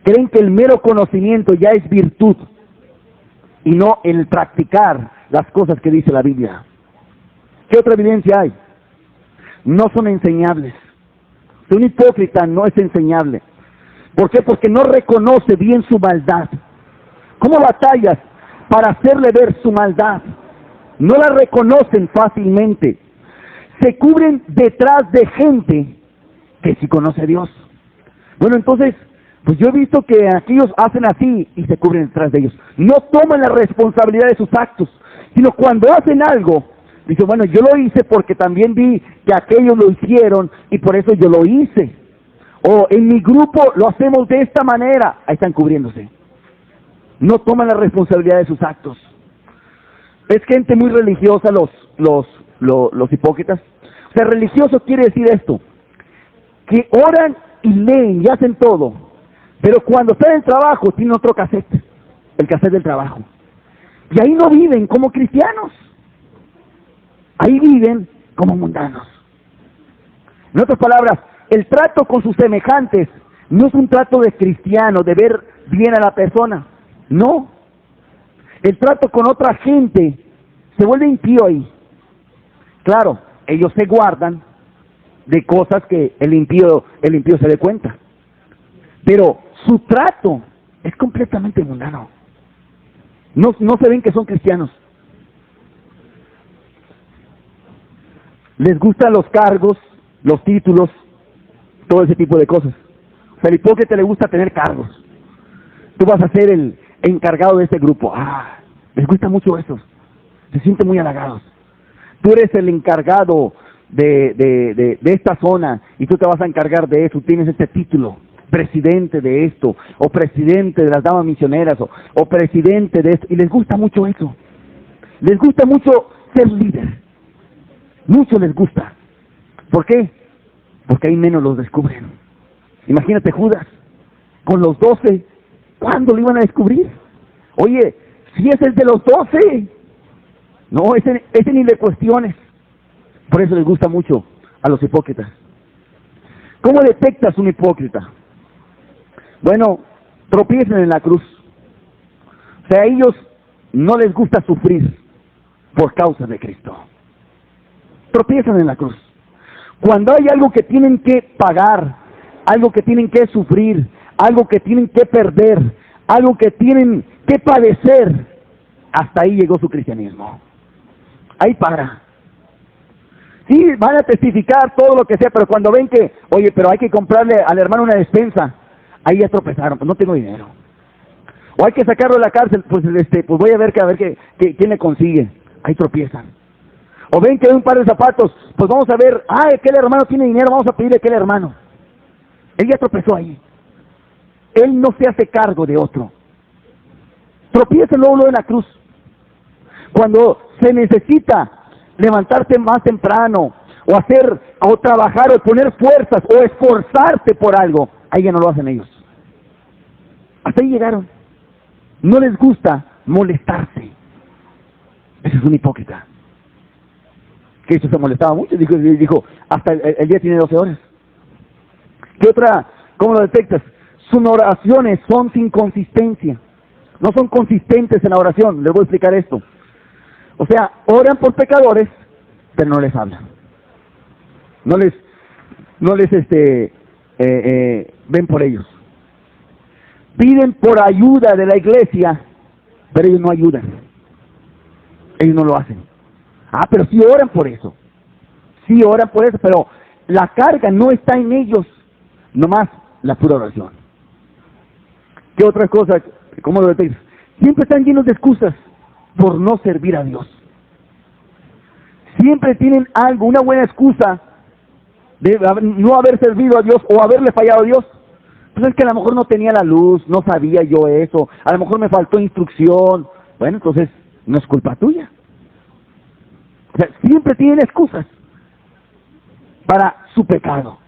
Creen que el mero conocimiento ya es virtud y no el practicar las cosas que dice la Biblia. ¿Qué otra evidencia hay? No son enseñables. Un hipócrita no es enseñable. ¿Por qué? Porque no reconoce bien su maldad. ¿Cómo batallas para hacerle ver su maldad? No la reconocen fácilmente. Se cubren detrás de gente que sí conoce a Dios. Bueno, entonces, pues yo he visto que aquellos hacen así y se cubren detrás de ellos. No toman la responsabilidad de sus actos, sino cuando hacen algo, dicen, bueno, yo lo hice porque también vi que aquellos lo hicieron y por eso yo lo hice. O en mi grupo lo hacemos de esta manera. Ahí están cubriéndose. No toman la responsabilidad de sus actos. Es gente muy religiosa los hipócritas. O sea, religioso quiere decir esto, que oran y leen y hacen todo, pero cuando están en el trabajo tienen otro cassette, el cassette del trabajo. Y ahí no viven como cristianos. Ahí viven como mundanos. En otras palabras, el trato con sus semejantes no es un trato de cristiano, de ver bien a la persona. No. El trato con otra gente se vuelve impío ahí. Claro, ellos se guardan de cosas que el impío se dé cuenta. Pero su trato es completamente mundano. No se ven que son cristianos. Les gustan los cargos, los títulos, todo ese tipo de cosas. O sea, al hipócrita le gusta tener cargos. Tú vas a ser el encargado de este grupo. Les gusta mucho eso. Se sienten muy halagados. Tú eres el encargado de esta zona y tú te vas a encargar de eso. Tienes este título, presidente de esto, o presidente de las damas misioneras, o presidente de esto. Y les gusta mucho eso. Les gusta mucho ser líder. Mucho les gusta. ¿Por qué? Porque ahí menos los descubren. Imagínate Judas, con los 12, ¿cuándo lo iban a descubrir? Oye, si ese es de los 12, no, ese ni le cuestiones. Por eso les gusta mucho a los hipócritas. ¿Cómo detectas un hipócrita? Bueno, tropiezan en la cruz. O sea, a ellos no les gusta sufrir por causa de Cristo. Tropiezan en la cruz. Cuando hay algo que tienen que pagar, algo que tienen que sufrir, algo que tienen que perder, algo que tienen que padecer, hasta ahí llegó su cristianismo. Ahí para. Sí, van a testificar todo lo que sea, pero cuando ven que, oye, pero hay que comprarle al hermano una despensa, ahí ya tropezaron, pues no tengo dinero. O hay que sacarlo de la cárcel, pues voy a ver quién le consigue. Ahí tropiezan. O ven que hay un par de zapatos, pues vamos a ver, aquel hermano tiene dinero, vamos a pedirle a aquel hermano. Él ya tropezó ahí. Él no se hace cargo de otro. Tropieza luego en la cruz. Cuando se necesita levantarte más temprano, o trabajar, o poner fuerzas, o esforzarte por algo, ahí ya no lo hacen ellos. Hasta ahí llegaron. No les gusta molestarse. Ese es un hipócrita. Que eso se molestaba mucho, dijo hasta el día tiene 12 horas. ¿Qué otra? ¿Cómo lo detectas? Sus oraciones son sin consistencia. no son consistentes en la oración. Les voy a explicar esto. O sea, oran por pecadores, pero no les hablan. No les ven por ellos. Piden por ayuda de la iglesia, pero ellos no ayudan. Ellos no lo hacen. Pero sí oran por eso. Sí oran por eso, pero la carga no está en ellos, nomás la pura oración. ¿Qué otra cosa? ¿Cómo lo decís? Siempre están llenos de excusas por no servir a Dios. Siempre tienen algo, una buena excusa de no haber servido a Dios o haberle fallado a Dios. Pues es que a lo mejor no tenía la luz, no sabía yo eso, a lo mejor me faltó instrucción. Bueno, entonces no es culpa tuya. O sea, siempre tienen excusas para su pecado.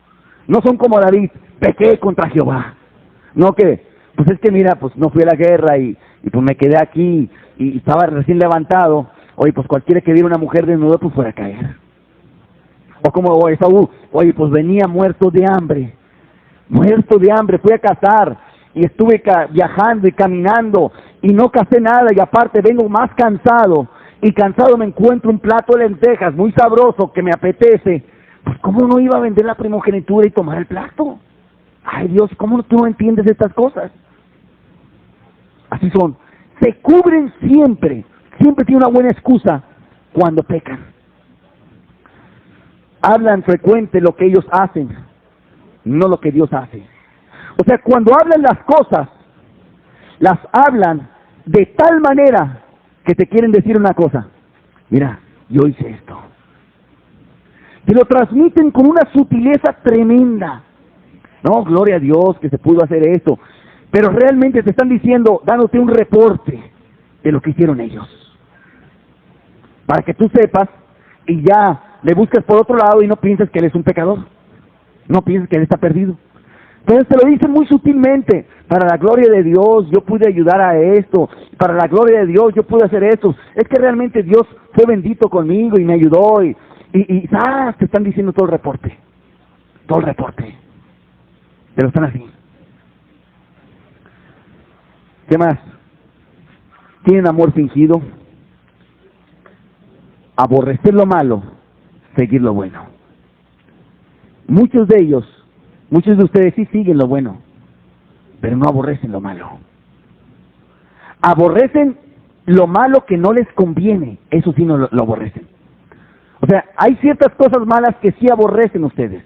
No son como David, pequé contra Jehová. No que, pues es que mira, pues no fui a la guerra y pues me quedé aquí y estaba recién levantado. Oye, pues cualquiera que viera una mujer desnuda, pues fuera a caer. O como Esaú, oye, pues venía muerto de hambre, fui a cazar y estuve viajando y caminando y no cacé nada y aparte vengo más cansado y cansado me encuentro un plato de lentejas muy sabroso que me apetece. Pues ¿cómo no iba a vender la primogenitura y tomar el plato? Ay Dios, ¿cómo tú no entiendes estas cosas? Así son, se cubren siempre tienen una buena excusa cuando pecan. Hablan frecuente lo que ellos hacen, no lo que Dios hace. O sea, cuando hablan las cosas, las hablan de tal manera que te quieren decir una cosa. Mira, yo hice esto. Te lo transmiten con una sutileza tremenda. No, gloria a Dios que se pudo hacer esto. Pero realmente te están diciendo, dándote un reporte de lo que hicieron ellos. Para que tú sepas y ya le busques por otro lado y no pienses que él es un pecador. No pienses que él está perdido. Entonces te lo dicen muy sutilmente. Para la gloria de Dios yo pude ayudar a esto. Para la gloria de Dios yo pude hacer esto. Es que realmente Dios fue bendito conmigo y me ayudó. Te están diciendo todo el reporte. Todo el reporte. Pero están así. ¿Qué más? Tienen amor fingido. Aborrecer lo malo, seguir lo bueno. Muchos de ustedes sí siguen lo bueno, pero no aborrecen lo malo. Aborrecen lo malo que no les conviene, eso sí no lo aborrecen. O sea, hay ciertas cosas malas que sí aborrecen ustedes,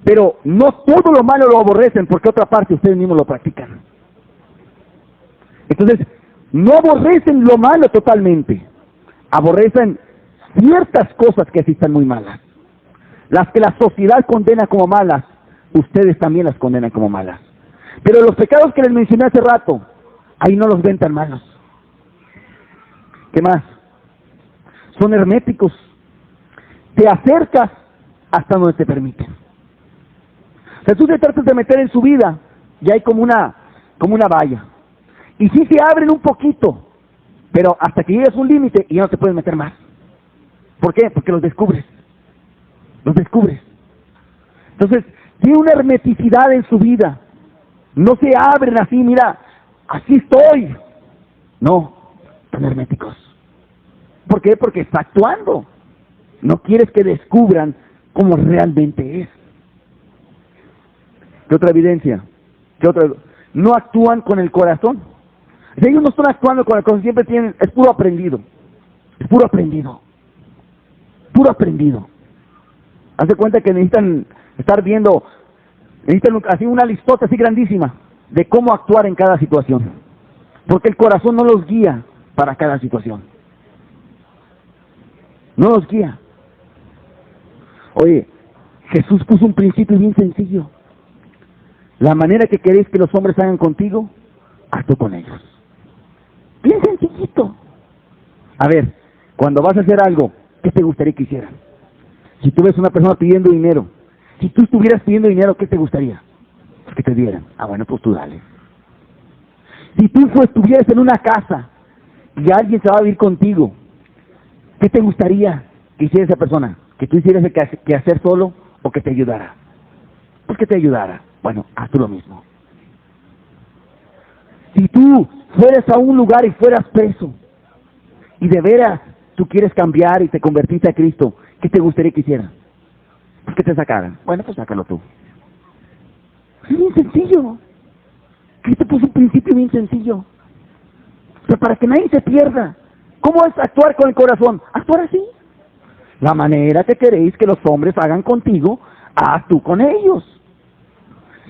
pero no todo lo malo lo aborrecen porque otra parte ustedes mismos lo practican. Entonces, no aborrecen lo malo totalmente, aborrecen ciertas cosas que sí están muy malas. Las que la sociedad condena como malas, ustedes también las condenan como malas. Pero los pecados que les mencioné hace rato, ahí no los ven tan malos. ¿Qué más? Son herméticos. Te acercas hasta donde te permiten. O sea, tú te tratas de meter en su vida y hay como una valla. Y sí se abren un poquito, pero hasta que llegas a un límite y ya no te puedes meter más. ¿Por qué? Porque los descubres. Los descubres. Entonces, tiene una hermeticidad en su vida. No se abren así, mira, así estoy. No, son herméticos. ¿Por qué? Porque está actuando. No quieres que descubran cómo realmente es. ¿Qué otra evidencia? ¿Qué otra? No actúan con el corazón. Si ellos no están actuando con el corazón, siempre tienen, es puro aprendido. Es puro aprendido. Puro aprendido. Hace cuenta que necesitan estar viendo, necesitan así una listota así grandísima de cómo actuar en cada situación. Porque el corazón no los guía para cada situación. No los guía. Oye, Jesús puso un principio bien sencillo. La manera que queréis que los hombres hagan contigo, haz tú con ellos. Bien sencillito. A ver, cuando vas a hacer algo, ¿qué te gustaría que hicieran? Si tú ves a una persona pidiendo dinero, si tú estuvieras pidiendo dinero, ¿qué te gustaría? Pues que te dieran. Bueno, pues tú dale. Si tú estuvieras en una casa y alguien se va a vivir contigo, ¿qué te gustaría que hiciera esa persona? ¿Que tú hicieras el quehacer solo o que te ayudara? Pues que te ayudara. Bueno, haz tú lo mismo. Si Si tú fueras a un lugar y fueras preso, y de veras tú quieres cambiar y te convertiste a Cristo, ¿qué te gustaría que hicieran? Pues que te sacaran. Bueno, pues sácalo tú. Es bien sencillo. Cristo puso un principio bien sencillo. O sea, para que nadie se pierda. ¿Cómo es actuar con el corazón? Actuar así. La manera que queréis que los hombres hagan contigo, haz tú con ellos.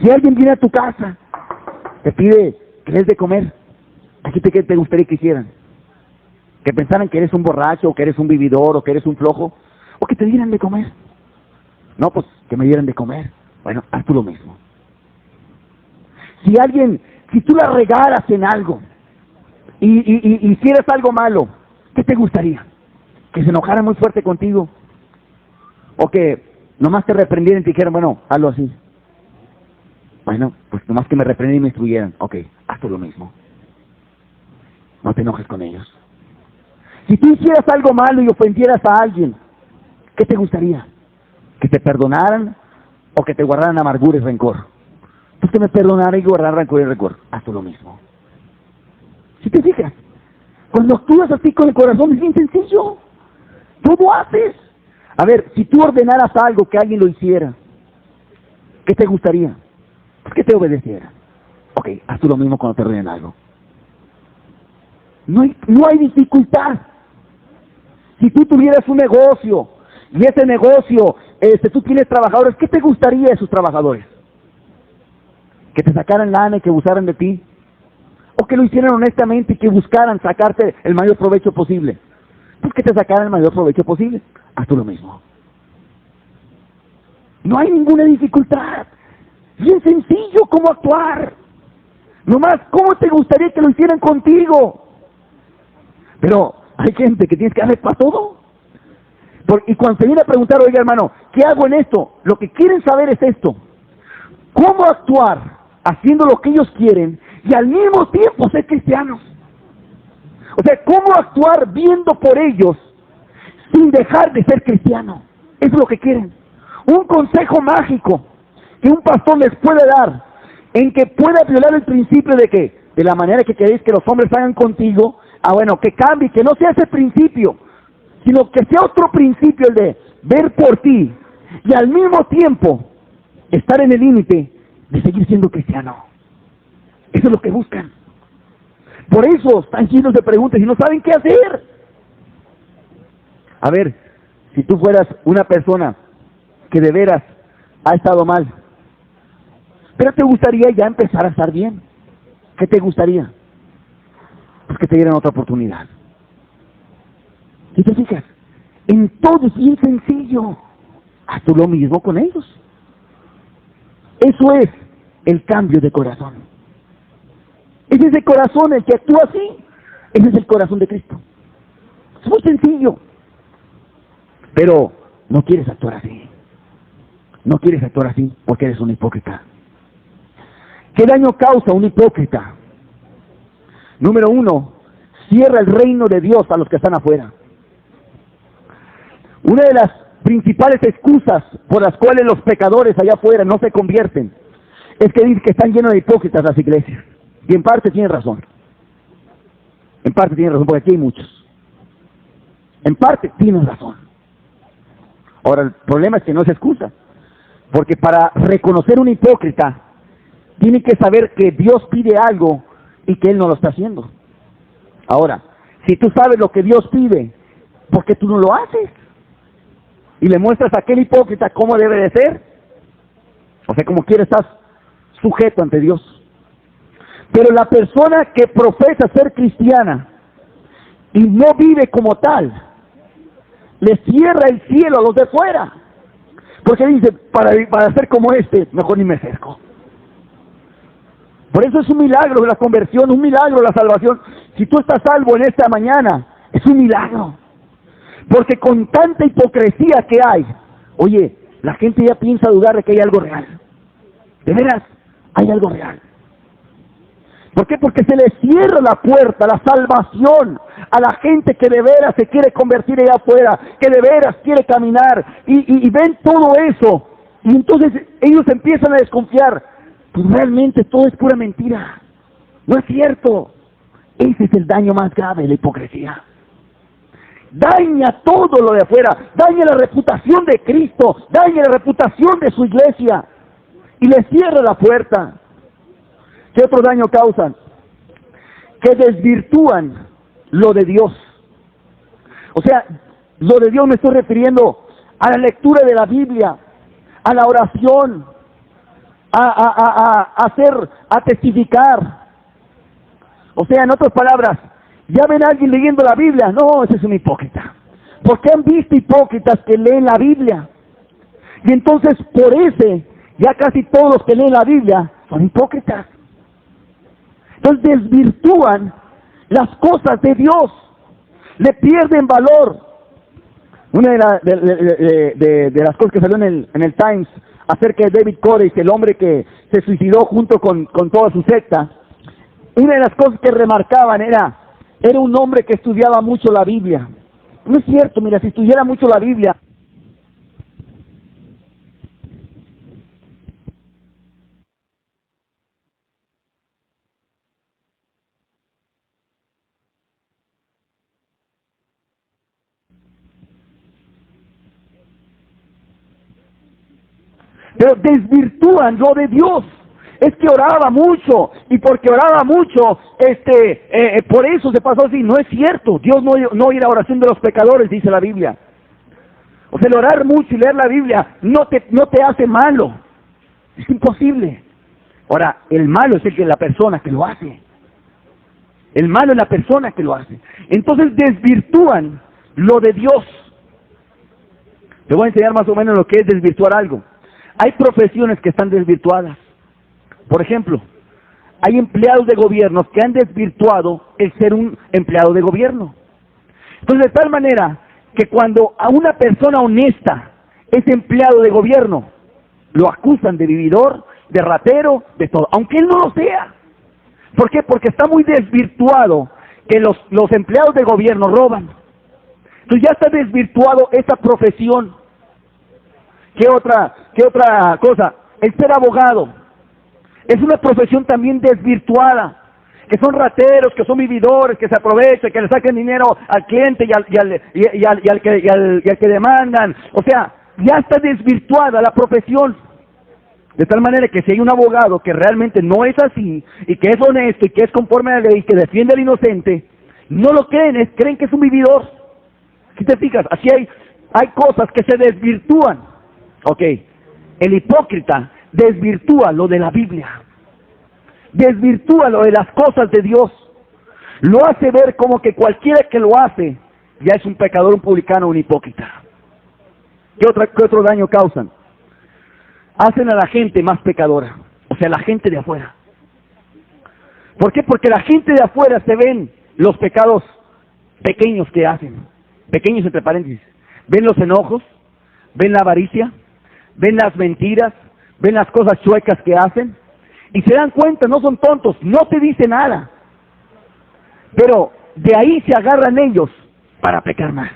Si alguien viene a tu casa, te pide que les de comer, ¿qué te gustaría que hicieran? Que pensaran que eres un borracho, o que eres un vividor, o que eres un flojo, o que te dieran de comer. No, pues que me dieran de comer. Bueno, haz tú lo mismo. Si tú la regaras en algo, y hicieras algo malo, ¿qué te gustaría? ¿Que se enojaran muy fuerte contigo? ¿O que nomás te reprendieran y te dijeran, bueno, hazlo así? Bueno, pues nomás que me reprendieran y me instruyeran. Ok, haz tú lo mismo. No te enojes con ellos. Si tú hicieras algo malo y ofendieras a alguien, ¿qué te gustaría? ¿Que te perdonaran o que te guardaran amargura y rencor? Pues que me perdonaran y guardaran rencor y rencor. Haz tú lo mismo. Si te fijas, cuando actúas así con el corazón es bien sencillo. Todo haces. A ver, si tú ordenaras algo que alguien lo hiciera, ¿qué te gustaría? Pues que te obedeciera. Ok, haz tú lo mismo cuando te ordenen algo. No hay dificultad. Si tú tuvieras un negocio y ese negocio, tú tienes trabajadores, ¿qué te gustaría de esos trabajadores? ¿Que te sacaran lana y que abusaran de ti? ¿O que lo hicieran honestamente y que buscaran sacarte el mayor provecho posible? Pues que te sacaran el mayor provecho posible. Haz tú lo mismo. No hay ninguna dificultad. Bien sencillo cómo actuar. Nomás, ¿cómo te gustaría que lo hicieran contigo? Pero hay gente que tienes que darle para todo. Y cuando se viene a preguntar, oiga hermano, ¿qué hago en esto? Lo que quieren saber es esto. ¿Cómo actuar haciendo lo que ellos quieren y al mismo tiempo ser cristianos? O sea, ¿cómo actuar viendo por ellos sin dejar de ser cristiano? Eso es lo que quieren. Un consejo mágico que un pastor les puede dar en que pueda violar el principio de que, de la manera que queréis que los hombres hagan contigo, bueno, que cambie, que no sea ese principio, sino que sea otro principio, el de ver por ti y al mismo tiempo estar en el límite de seguir siendo cristiano. Eso es lo que buscan. Por eso están llenos de preguntas y no saben qué hacer. A ver, si tú fueras una persona que de veras ha estado mal, pero te gustaría ya empezar a estar bien, ¿qué te gustaría? Pues que te dieran otra oportunidad. Si te fijas, en todo es bien sencillo. Haz tú lo mismo con ellos. Eso es el cambio de corazón. Ese es el corazón el que actúa así. Ese es el corazón de Cristo. Es muy sencillo. Pero no quieres actuar así. No quieres actuar así porque eres un hipócrita. ¿Qué daño causa un hipócrita? Número 1, cierra el reino de Dios a los que están afuera. Una de las principales excusas por las cuales los pecadores allá afuera no se convierten es que dicen que están llenos de hipócritas las iglesias. Y en parte tienen razón. En parte tienen razón, porque aquí hay muchos. En parte tienen razón. Ahora, el problema es que no es excusa. Porque para reconocer un hipócrita, tiene que saber que Dios pide algo y que Él no lo está haciendo. Ahora, si tú sabes lo que Dios pide, ¿por qué tú no lo haces? Y le muestras a aquel hipócrita cómo debe de ser. O sea, como quiera estás sujeto ante Dios. Pero la persona que profesa ser cristiana y no vive como tal, le cierra el cielo a los de fuera. Porque dice, para ser como este, mejor ni me acerco. Por eso es un milagro la conversión, un milagro la salvación. Si tú estás salvo en esta mañana, es un milagro. Porque con tanta hipocresía que hay, oye, la gente ya piensa dudar de que hay algo real. De veras, hay algo real. ¿Por qué? Porque se le cierra la puerta, la salvación, a la gente que de veras se quiere convertir allá afuera, que de veras quiere caminar, y ven todo eso, y entonces ellos empiezan a desconfiar. Pues realmente todo es pura mentira. No es cierto. Ese es el daño más grave de la hipocresía. Daña todo lo de afuera, daña la reputación de Cristo, daña la reputación de su iglesia y le cierra la puerta. ¿Qué otro daño causan? Que desvirtúan lo de Dios. O sea, lo de Dios me estoy refiriendo a la lectura de la Biblia, a la oración, a testificar. O sea, en otras palabras, ya ven a alguien leyendo la Biblia, no, ese es un hipócrita. Porque han visto hipócritas que leen la Biblia. Y entonces, por ese, ya casi todos los que leen la Biblia son hipócritas. Entonces desvirtúan las cosas de Dios, le pierden valor. Una de las cosas que salió en el Times acerca de David Koresh, el hombre que se suicidó junto con toda su secta, una de las cosas que remarcaban era un hombre que estudiaba mucho la Biblia. No es cierto, mira, si estudiara mucho la Biblia, pero desvirtúan lo de Dios. Es que oraba mucho, y porque oraba mucho, por eso se pasó así. No es cierto. Dios no oye la oración de los pecadores, dice la Biblia. O sea, el orar mucho y leer la Biblia no te hace malo. Es imposible. Ahora, el malo es la persona que lo hace. El malo es la persona que lo hace. Entonces desvirtúan lo de Dios. Te voy a enseñar más o menos lo que es desvirtuar algo. Hay profesiones que están desvirtuadas. Por ejemplo, hay empleados de gobierno que han desvirtuado el ser un empleado de gobierno. Entonces, de tal manera que cuando a una persona honesta es empleado de gobierno, lo acusan de vividor, de ratero, de todo, aunque él no lo sea. ¿Por qué? Porque está muy desvirtuado que los empleados de gobierno roban. Entonces ya está desvirtuado esa profesión. ¿Qué otra cosa? El ser abogado. Es una profesión también desvirtuada, que son rateros, que son vividores, que se aprovechan, que le saquen dinero al cliente y al que demandan. O sea, ya está desvirtuada la profesión. De tal manera que si hay un abogado que realmente no es así, y que es honesto, y que es conforme a la ley, que defiende al inocente, no lo creen, creen que es un vividor. Si te fijas, así hay cosas que se desvirtúan. Ok, el hipócrita desvirtúa lo de la Biblia, desvirtúa lo de las cosas de Dios, lo hace ver como que cualquiera que lo hace ya es un pecador, un publicano, un hipócrita. ¿Qué otro daño causan? Hacen a la gente más pecadora, o sea, la gente de afuera. ¿Por qué? Porque la gente de afuera se ven los pecados pequeños que hacen, pequeños entre paréntesis, ven los enojos, ven la avaricia, ven las mentiras, ven las cosas chuecas que hacen, y se dan cuenta, no son tontos, no te dicen nada, pero de ahí se agarran ellos para pecar más.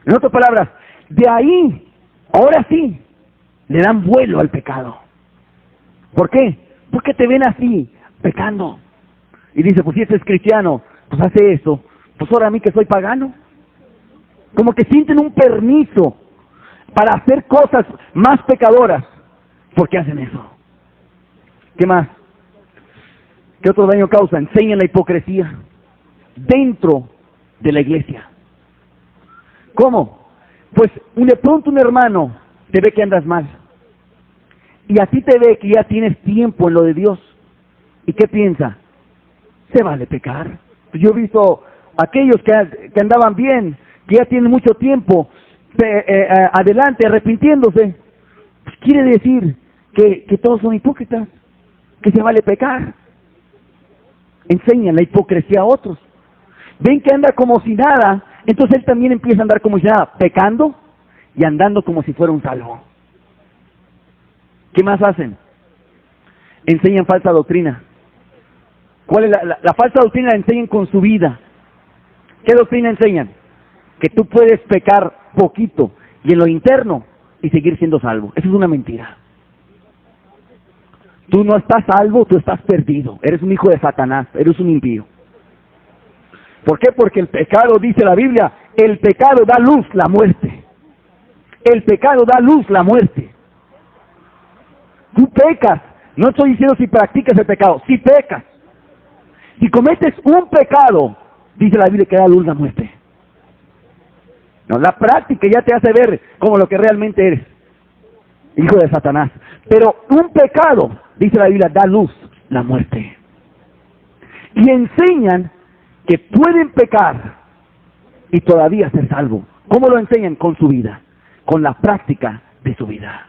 En otras palabras, de ahí, ahora sí, le dan vuelo al pecado. ¿Por qué? Porque te ven así, pecando. Y dice, pues si este es cristiano, pues hace eso, pues ahora a mí que soy pagano. Como que sienten un permiso para hacer cosas más pecadoras, porque hacen eso. ¿Qué más? ¿Qué otro daño causa? Enseñan la hipocresía dentro de la iglesia. ¿Cómo? Pues de pronto un hermano te ve que andas mal, y a ti te ve que ya tienes tiempo en lo de Dios, ¿y qué piensa? Se vale pecar. Yo he visto aquellos que andaban bien, que ya tienen mucho tiempo adelante arrepintiéndose. Pues quiere decir que todos son hipócritas, que se vale pecar. Enseñan la hipocresía a otros. Ven que anda como si nada, entonces él también empieza a andar como si nada, pecando y andando como si fuera un salvo. ¿Qué más hacen? Enseñan falsa doctrina. ¿Cuál es la falsa doctrina? La enseñan con su vida. ¿Qué doctrina enseñan? Que tú puedes pecar poquito y en lo interno y seguir siendo salvo. Eso es una mentira. Tú no estás salvo, tú estás perdido. Eres un hijo de Satanás, eres un impío. ¿Por qué? Porque el pecado, dice la Biblia, el pecado da luz, la muerte. El pecado da luz, la muerte. Tú pecas. No estoy diciendo si practicas el pecado, si pecas. Si cometes un pecado, dice la Biblia que da luz la muerte. No, la práctica ya te hace ver como lo que realmente eres, hijo de Satanás. Pero un pecado, dice la Biblia, da luz la muerte. Y enseñan que pueden pecar y todavía ser salvo. ¿Cómo lo enseñan? Con su vida, con la práctica de su vida.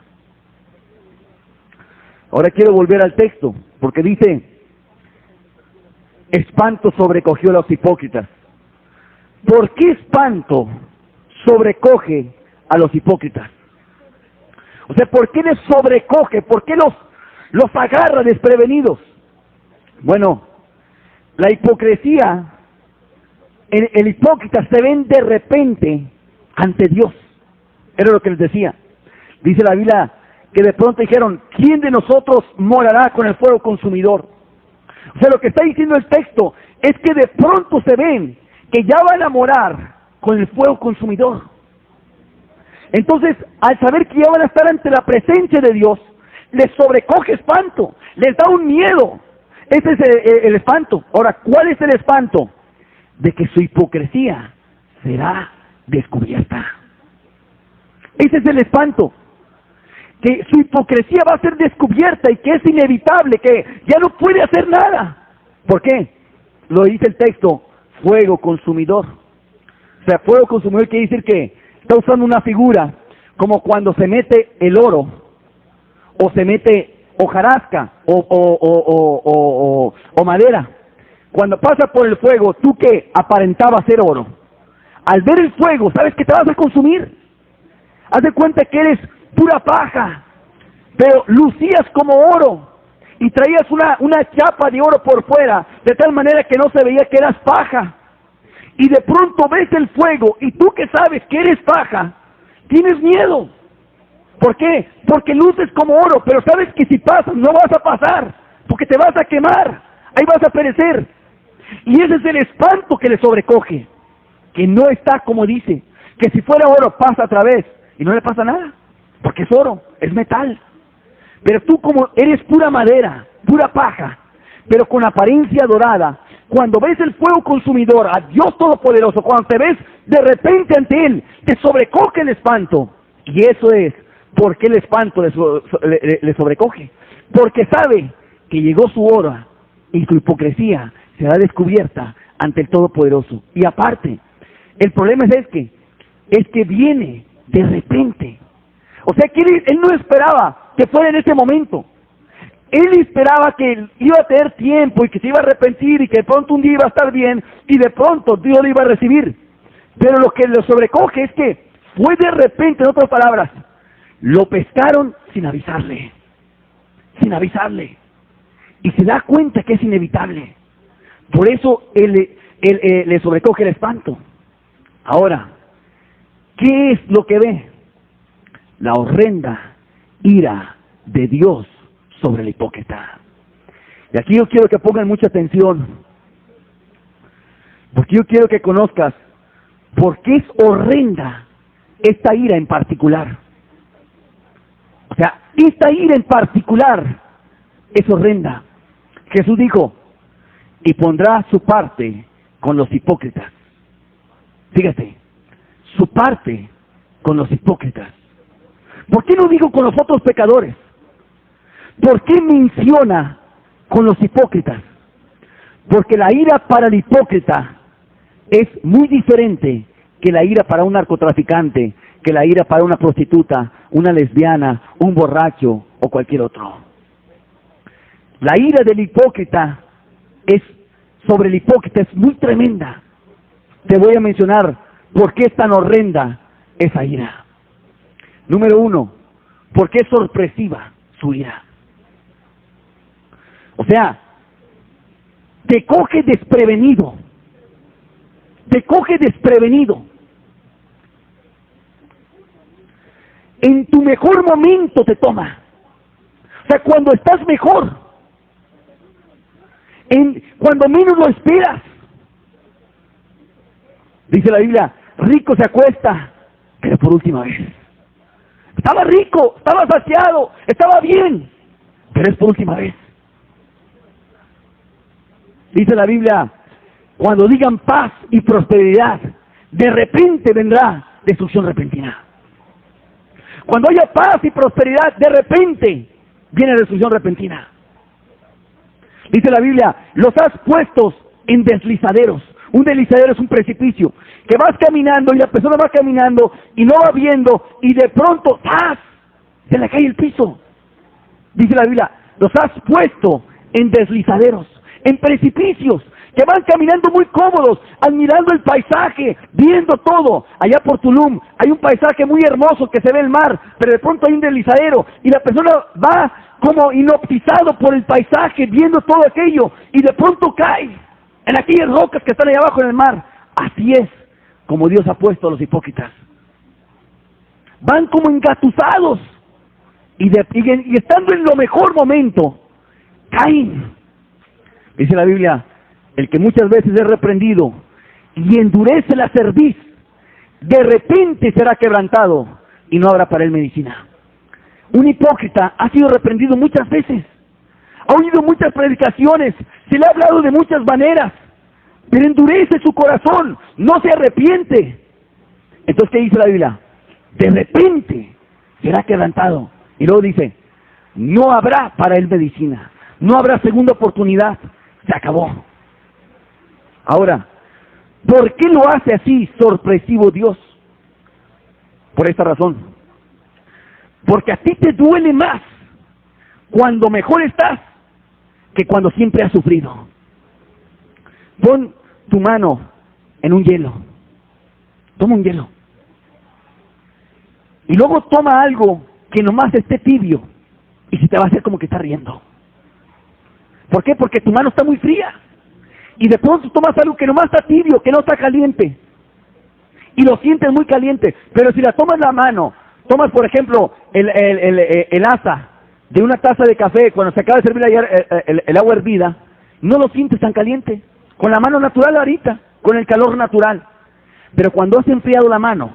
Ahora quiero volver al texto, porque dice, espanto sobrecogió a los hipócritas. ¿Por qué espanto sobrecoge a los hipócritas? O sea, ¿por qué les sobrecoge? ¿Por qué los agarra desprevenidos? Bueno, la hipocresía, el hipócrita se ven de repente ante Dios. Era lo que les decía. Dice la Biblia que de pronto dijeron, ¿quién de nosotros morará con el fuego consumidor? O sea, lo que está diciendo el texto es que de pronto se ven que ya van a morar con el fuego consumidor. Entonces, al saber que ya van a estar ante la presencia de Dios, les sobrecoge espanto, les da un miedo. Ese es el espanto. Ahora, ¿cuál es el espanto? De que su hipocresía será descubierta. Ese es el espanto. Que su hipocresía va a ser descubierta y que es inevitable, que ya no puede hacer nada. ¿Por qué? Lo dice el texto, fuego consumidor. O sea, fuego consumidor quiere decir que está usando una figura como cuando se mete el oro, o se mete hojarasca, o madera. Cuando pasa por el fuego, tú que aparentaba ser oro, al ver el fuego, ¿sabes que te vas a consumir? Haz de cuenta que eres pura paja, pero lucías como oro, y traías una chapa de oro por fuera, de tal manera que no se veía que eras paja. Y de pronto ves el fuego, y tú que sabes que eres paja, tienes miedo. ¿Por qué? Porque luces como oro, pero sabes que si pasas no vas a pasar, porque te vas a quemar, ahí vas a perecer. Y ese es el espanto que le sobrecoge, que no está como dice, que si fuera oro pasa a través, y no le pasa nada, porque es oro, es metal. Pero tú como eres pura madera, pura paja, pero con apariencia dorada, cuando ves el fuego consumidor, a Dios Todopoderoso, cuando te ves de repente ante Él, te sobrecoge el espanto. Y eso es porque el espanto le sobrecoge. Porque sabe que llegó su hora y su hipocresía será descubierta ante el Todopoderoso. Y aparte, el problema es que viene de repente. O sea que él no esperaba que fuera en ese momento. Él esperaba que iba a tener tiempo y que se iba a arrepentir y que de pronto un día iba a estar bien y de pronto Dios lo iba a recibir. Pero lo que lo sobrecoge es que fue de repente, en otras palabras, lo pescaron sin avisarle. Sin avisarle. Y se da cuenta que es inevitable. Por eso él le sobrecoge el espanto. Ahora, ¿qué es lo que ve? La horrenda ira de Dios sobre el hipócrita. Y aquí yo quiero que pongan mucha atención, porque yo quiero que conozcas por qué es horrenda esta ira en particular. O sea, esta ira en particular es horrenda. Jesús dijo, y pondrá su parte con los hipócritas. Fíjate, su parte con los hipócritas. ¿Por qué no digo con los otros pecadores? ¿Por qué menciona con los hipócritas? Porque la ira para el hipócrita es muy diferente que la ira para un narcotraficante, que la ira para una prostituta, una lesbiana, un borracho o cualquier otro. La ira del hipócrita sobre el hipócrita es muy tremenda. Te voy a mencionar por qué es tan horrenda esa ira. Número 1, ¿por qué es sorpresiva su ira? O sea, te coge desprevenido. Te coge desprevenido. En tu mejor momento te toma. sea, cuando estás mejor, cuando menos lo esperas. Dice la Biblia, rico se acuesta, pero por última vez. Estaba rico, estaba saciado, estaba bien, pero es por última vez. Dice la Biblia, cuando digan paz y prosperidad, de repente vendrá destrucción repentina. Cuando haya paz y prosperidad, de repente viene destrucción repentina. Dice la Biblia, los has puesto en deslizaderos. Un deslizadero es un precipicio, que vas caminando y la persona va caminando y no va viendo y de pronto, ¡zas!, se le cae el piso. Dice la Biblia, los has puesto en deslizaderos, en precipicios, que van caminando muy cómodos, admirando el paisaje, viendo todo. Allá por Tulum hay un paisaje muy hermoso que se ve el mar, pero de pronto hay un deslizadero y la persona va como hipnotizado por el paisaje, viendo todo aquello, y de pronto cae en aquellas rocas que están allá abajo en el mar. Así es como Dios ha puesto a los hipócritas. Van como engatusados y estando en lo mejor momento, caen. Dice la Biblia, el que muchas veces es reprendido y endurece la cerviz, de repente será quebrantado y no habrá para él medicina. Un hipócrita ha sido reprendido muchas veces, ha oído muchas predicaciones, se le ha hablado de muchas maneras, pero endurece su corazón, no se arrepiente. Entonces, ¿qué dice la Biblia? De repente será quebrantado. Y luego dice, no habrá para él medicina, no habrá segunda oportunidad, se acabó. Ahora, ¿por qué lo hace así sorpresivo Dios? Por esta razón. Porque a ti te duele más cuando mejor estás que cuando siempre has sufrido. Pon tu mano en un hielo. Toma un hielo. Y luego toma algo que nomás esté tibio y se te va a hacer como que está riendo. ¿Por qué? Porque tu mano está muy fría. Y de pronto tomas algo que nomás está tibio, que no está caliente. Y lo sientes muy caliente. Pero si la tomas la mano, tomas por ejemplo el asa de una taza de café, cuando se acaba de servir el agua hervida, no lo sientes tan caliente. Con la mano natural ahorita, con el calor natural. Pero cuando has enfriado la mano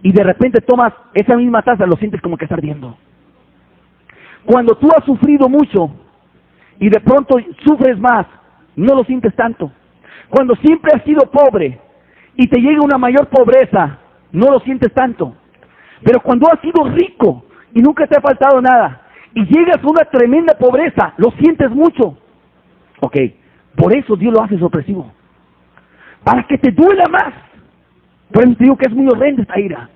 y de repente tomas esa misma taza, lo sientes como que está ardiendo. Cuando tú has sufrido mucho y de pronto sufres más, no lo sientes tanto. Cuando siempre has sido pobre y te llega una mayor pobreza, no lo sientes tanto. Pero cuando has sido rico y nunca te ha faltado nada y llegas a una tremenda pobreza, lo sientes mucho. Ok, por eso Dios lo hace sorpresivo, para que te duela más. Por eso te digo que es muy horrenda esta ira.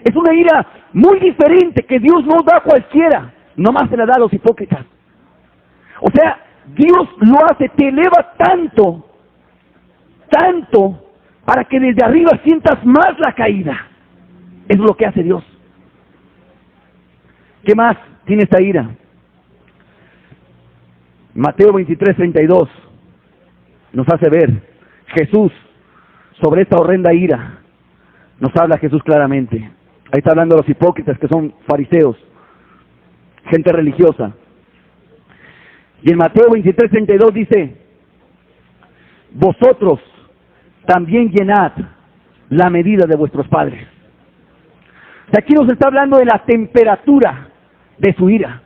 Es una ira muy diferente que Dios no da a cualquiera, nomás se la da a los hipócritas. O sea, Dios lo hace, te eleva tanto, para que desde arriba sientas más la caída. Es lo que hace Dios. ¿Qué más tiene esta ira? Mateo 23:32 nos hace ver Jesús sobre esta horrenda ira. Nos habla Jesús claramente. Ahí está hablando de los hipócritas, que son fariseos, gente religiosa. Y en Mateo 23:32 dice, vosotros también llenad la medida de vuestros padres. O sea, aquí nos está hablando de la temperatura de su ira.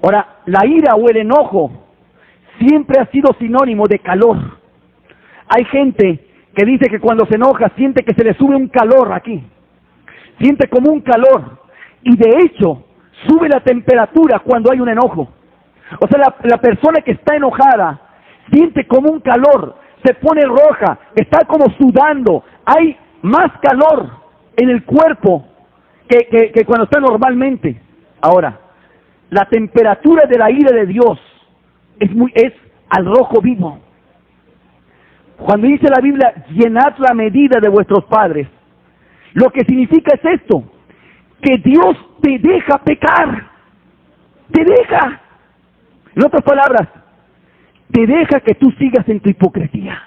Ahora, la ira o el enojo siempre ha sido sinónimo de calor. Hay gente que dice que cuando se enoja siente que se le sube un calor aquí. Siente como un calor. Y de hecho, sube la temperatura cuando hay un enojo. O sea, la persona que está enojada siente como un calor, se pone roja, está como sudando. Hay más calor en el cuerpo que cuando está normalmente. Ahora, la temperatura de la ira de Dios es al rojo vivo. Cuando dice la Biblia, llenad la medida de vuestros padres, lo que significa es esto, que Dios te deja pecar, te deja. En otras palabras, te deja que tú sigas en tu hipocresía.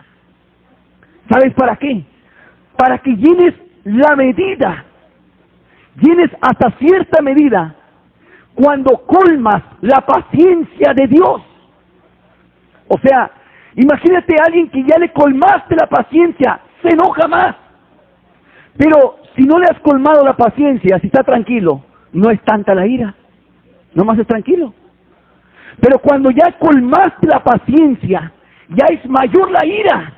¿Sabes para qué? Para que llenes la medida, llenes hasta cierta medida, cuando colmas la paciencia de Dios. O sea, imagínate a alguien que ya le colmaste la paciencia, se enoja más. Pero si no le has colmado la paciencia, si está tranquilo, no es tanta la ira, nomás es tranquilo. Pero cuando ya colmaste la paciencia, ya es mayor la ira.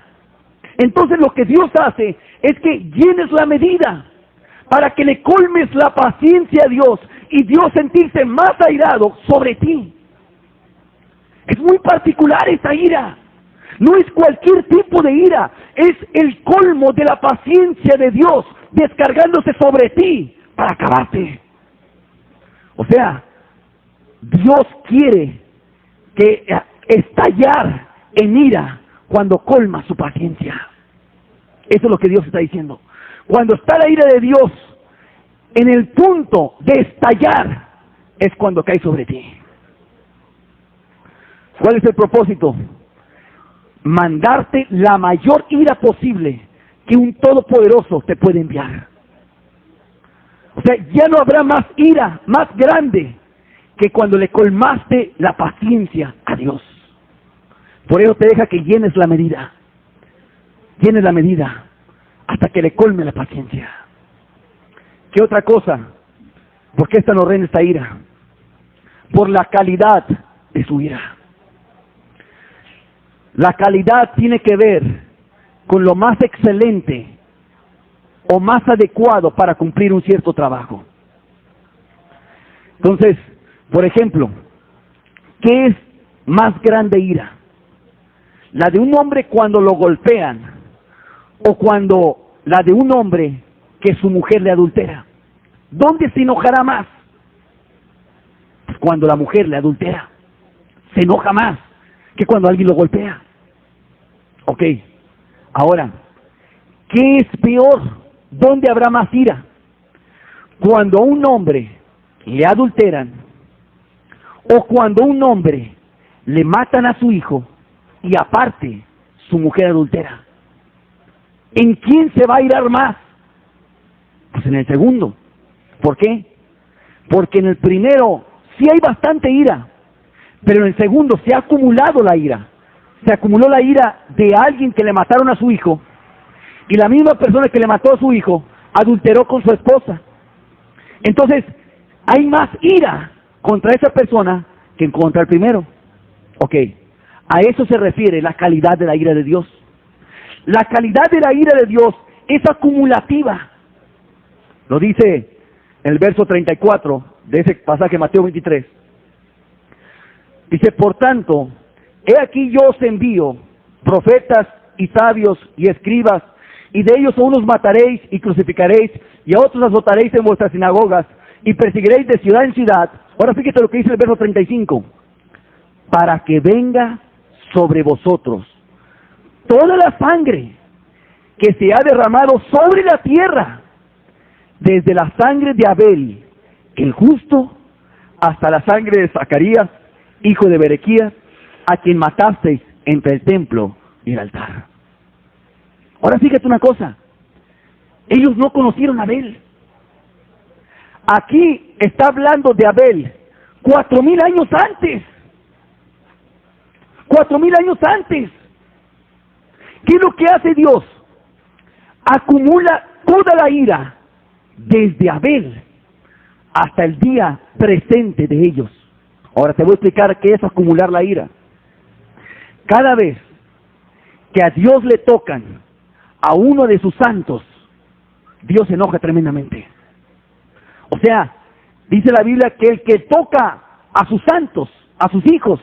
Entonces lo que Dios hace es que llenes la medida para que le colmes la paciencia a Dios y Dios sentirse más airado sobre ti. Es muy particular esa ira. No es cualquier tipo de ira, es el colmo de la paciencia de Dios descargándose sobre ti para acabarte. O sea, Dios quiere que estallar en ira cuando colma su paciencia. Eso es lo que Dios está diciendo. Cuando está la ira de Dios en el punto de estallar, es cuando cae sobre ti. ¿Cuál es el propósito? Mandarte la mayor ira posible que un todopoderoso te puede enviar. O sea, ya no habrá más ira más grande que cuando le colmaste la paciencia a Dios. Por eso te deja que llenes la medida. Llenes la medida hasta que le colme la paciencia. ¿Qué otra cosa? ¿Por qué es tan horrenda esta ira? Por la calidad de su ira. La calidad tiene que ver con lo más excelente o más adecuado para cumplir un cierto trabajo. Entonces, por ejemplo, ¿qué es más grande ira? ¿La de un hombre cuando lo golpean o cuando la de un hombre que su mujer le adultera? ¿Dónde se enojará más? Pues cuando la mujer le adultera. Se enoja más que cuando alguien lo golpea. Ok, ahora, ¿qué es peor? ¿Dónde habrá más ira? Cuando a un hombre le adulteran o cuando a un hombre le matan a su hijo y aparte su mujer adultera. ¿En quién se va a irar más? Pues en el segundo. ¿Por qué? Porque en el primero sí hay bastante ira, pero en el segundo se ha acumulado la ira. Se acumuló la ira de alguien que le mataron a su hijo y la misma persona que le mató a su hijo adulteró con su esposa. Entonces, hay más ira contra esa persona que contra el primero. Ok, a eso se refiere la calidad de la ira de Dios. La calidad de la ira de Dios es acumulativa. Lo dice en el verso 34 de ese pasaje, Mateo 23. Dice, por tanto, he aquí yo os envío profetas y sabios y escribas, y de ellos a unos mataréis y crucificaréis, y a otros azotaréis en vuestras sinagogas, y perseguiréis de ciudad en ciudad. Ahora fíjate lo que dice el verso 35. Para que venga sobre vosotros toda la sangre que se ha derramado sobre la tierra, desde la sangre de Abel, el justo, hasta la sangre de Zacarías, hijo de Berequías, a quien matasteis entre el templo y el altar. Ahora fíjate una cosa, ellos no conocieron a Abel. Aquí está hablando de Abel 4,000 años antes. 4,000 años antes. ¿Qué es lo que hace Dios? Acumula toda la ira desde Abel hasta el día presente de ellos. Ahora te voy a explicar qué es acumular la ira. Cada vez que a Dios le tocan a uno de sus santos, Dios se enoja tremendamente. O sea, dice la Biblia que el que toca a sus santos, a sus hijos,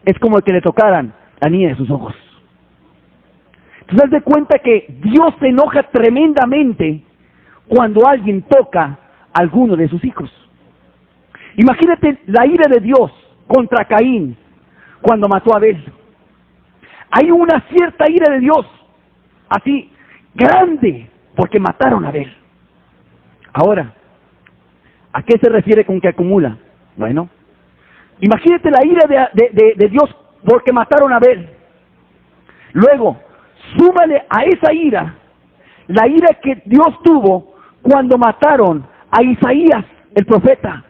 es como el que le tocaran la niña de sus ojos. Entonces, haz de cuenta que Dios se enoja tremendamente cuando alguien toca a alguno de sus hijos. Imagínate la ira de Dios contra Caín cuando mató a Abel. Hay una cierta ira de Dios, así, grande, porque mataron a Abel. Ahora, ¿a qué se refiere con que acumula? Bueno, imagínate la ira de Dios porque mataron a Abel. Luego, súmale a esa ira, la ira que Dios tuvo cuando mataron a Isaías, el profeta.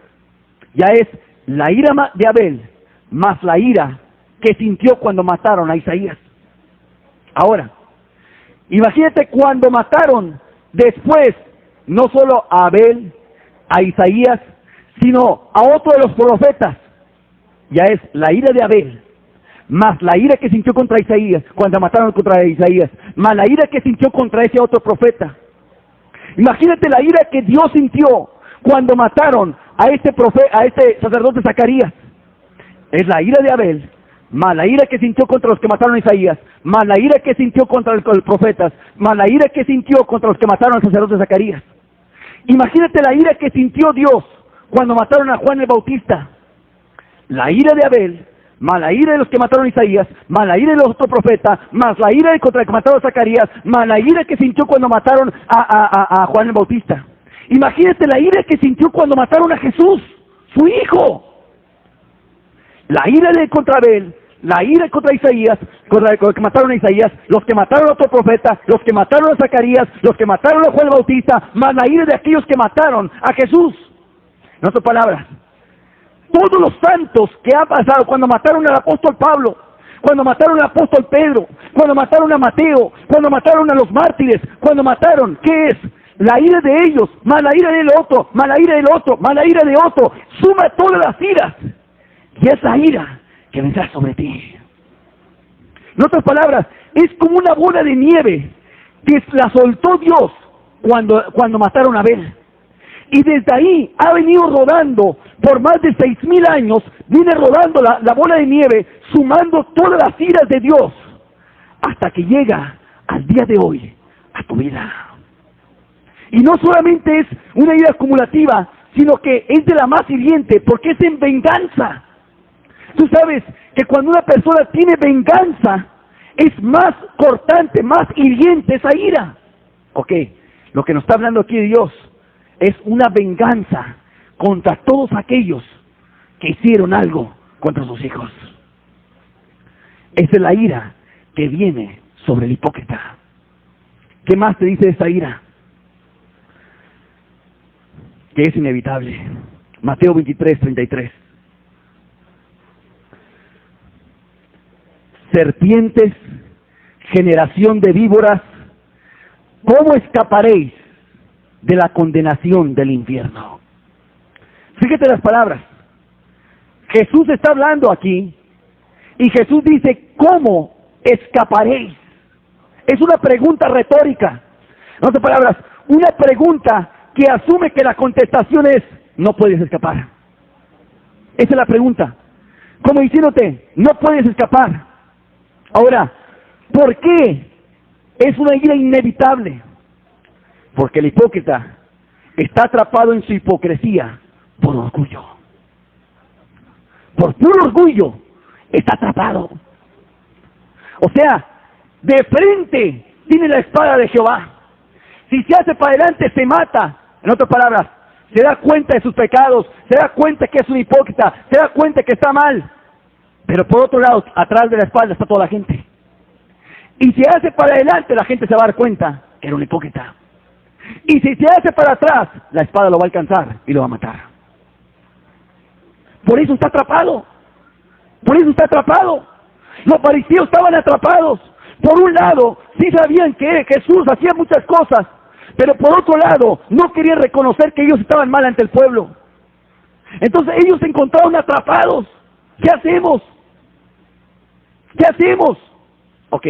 ya es la ira de Abel más la ira que sintió cuando mataron a Isaías. Ahora, imagínate cuando mataron después no solo a Abel, a Isaías, sino a otro de los profetas. Ya es la ira de Abel más la ira que sintió contra Isaías, cuando mataron contra Isaías, más la ira que sintió contra ese otro profeta. Imagínate la ira que Dios sintió cuando mataron a este sacerdote Zacarías. Es la ira de Abel, más la ira que sintió contra los que mataron a Isaías, más la ira que sintió contra los profetas, más la ira que sintió contra los que mataron al sacerdote Zacarías. Imagínate la ira que sintió Dios cuando mataron a Juan el Bautista. La ira de Abel, más la ira de los que mataron a Isaías, más la ira de los otros profetas, más la ira contra el que mataron a Zacarías, más la ira que sintió cuando mataron a Juan el Bautista. Imagínate la ira que sintió cuando mataron a Jesús, su hijo. La ira contra Abel, la ira contra Isaías, contra los que mataron a Isaías, los que mataron a otro profeta, los que mataron a Zacarías, los que mataron a Juan el Bautista, más la ira de aquellos que mataron a Jesús. En otras palabras, todos los santos que han pasado, cuando mataron al apóstol Pablo, cuando mataron al apóstol Pedro, cuando mataron a Mateo, cuando mataron a los mártires, cuando mataron, ¿qué es? La ira de ellos, más la ira del otro, más la ira del otro, más la ira de otro, suma todas las iras. Y es la ira que vendrá sobre ti. En otras palabras, es como una bola de nieve que la soltó Dios cuando mataron a Abel. Y desde ahí ha venido rodando por más de 6,000 años, viene rodando la bola de nieve, sumando todas las iras de Dios, hasta que llega al día de hoy, a tu vida. Y no solamente es una ira acumulativa, sino que es de la más hiriente, porque es en venganza. Tú sabes que cuando una persona tiene venganza, es más cortante, más hiriente esa ira. Ok, lo que nos está hablando aquí de Dios es una venganza contra todos aquellos que hicieron algo contra sus hijos. Esa es la ira que viene sobre el hipócrita. ¿Qué más te dice esa ira? Que es inevitable. Mateo 23:33. Serpientes, generación de víboras, ¿cómo escaparéis de la condenación del infierno? Fíjate las palabras. Jesús está hablando aquí y Jesús dice, ¿cómo escaparéis? Es una pregunta retórica. En otras palabras, una pregunta que asume que la contestación es, no puedes escapar. Esa es la pregunta. Como diciéndote, no puedes escapar. Ahora, ¿por qué es una ira inevitable? Porque el hipócrita está atrapado en su hipocresía por orgullo. Por puro orgullo está atrapado. O sea, de frente tiene la espada de Jehová. Si se hace para adelante se mata. En otras palabras, se da cuenta de sus pecados, se da cuenta que es un hipócrita, se da cuenta que está mal. Pero por otro lado, atrás de la espalda está toda la gente. Y si hace para adelante, la gente se va a dar cuenta que era un hipócrita. Y si se hace para atrás, la espada lo va a alcanzar y lo va a matar. Por eso está atrapado. Por eso está atrapado. Los fariseos estaban atrapados. Por un lado, sí sabían que Jesús hacía muchas cosas, pero por otro lado, no querían reconocer que ellos estaban mal ante el pueblo. Entonces ellos se encontraron atrapados. ¿Qué hacemos? ¿Qué hacemos? Ok,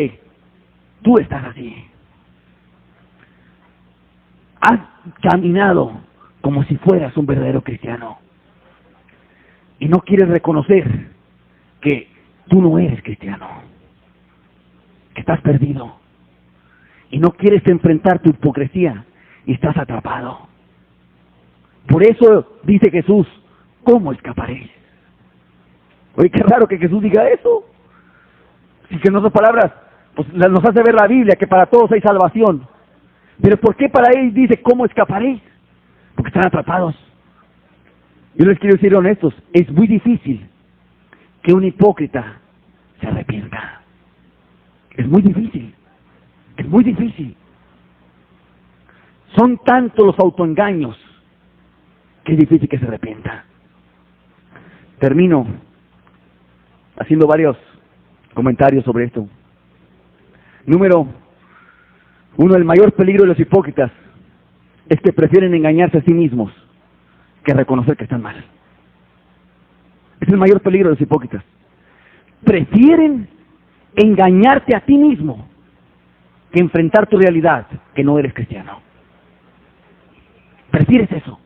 tú estás así. Has caminado como si fueras un verdadero cristiano. Y no quieres reconocer que tú no eres cristiano. Que estás perdido. Y no quieres enfrentar tu hipocresía y estás atrapado. Por eso dice Jesús, ¿cómo escaparéis? Oye, qué raro que Jesús diga eso. Si que en otras palabras, pues nos hace ver la Biblia que para todos hay salvación. Pero ¿por qué para él dice cómo escaparéis? Porque están atrapados. Yo les quiero decir honestos, es muy difícil que un hipócrita se arrepienta. Es muy difícil. Es muy difícil. Son tantos los autoengaños que es difícil que se arrepienta. Termino haciendo varios comentarios sobre esto. Número uno, el mayor peligro de los hipócritas es que prefieren engañarse a sí mismos que reconocer que están mal. Es el mayor peligro de los hipócritas. Prefieren engañarte a ti mismo que enfrentar tu realidad, que no eres cristiano. Prefieres eso.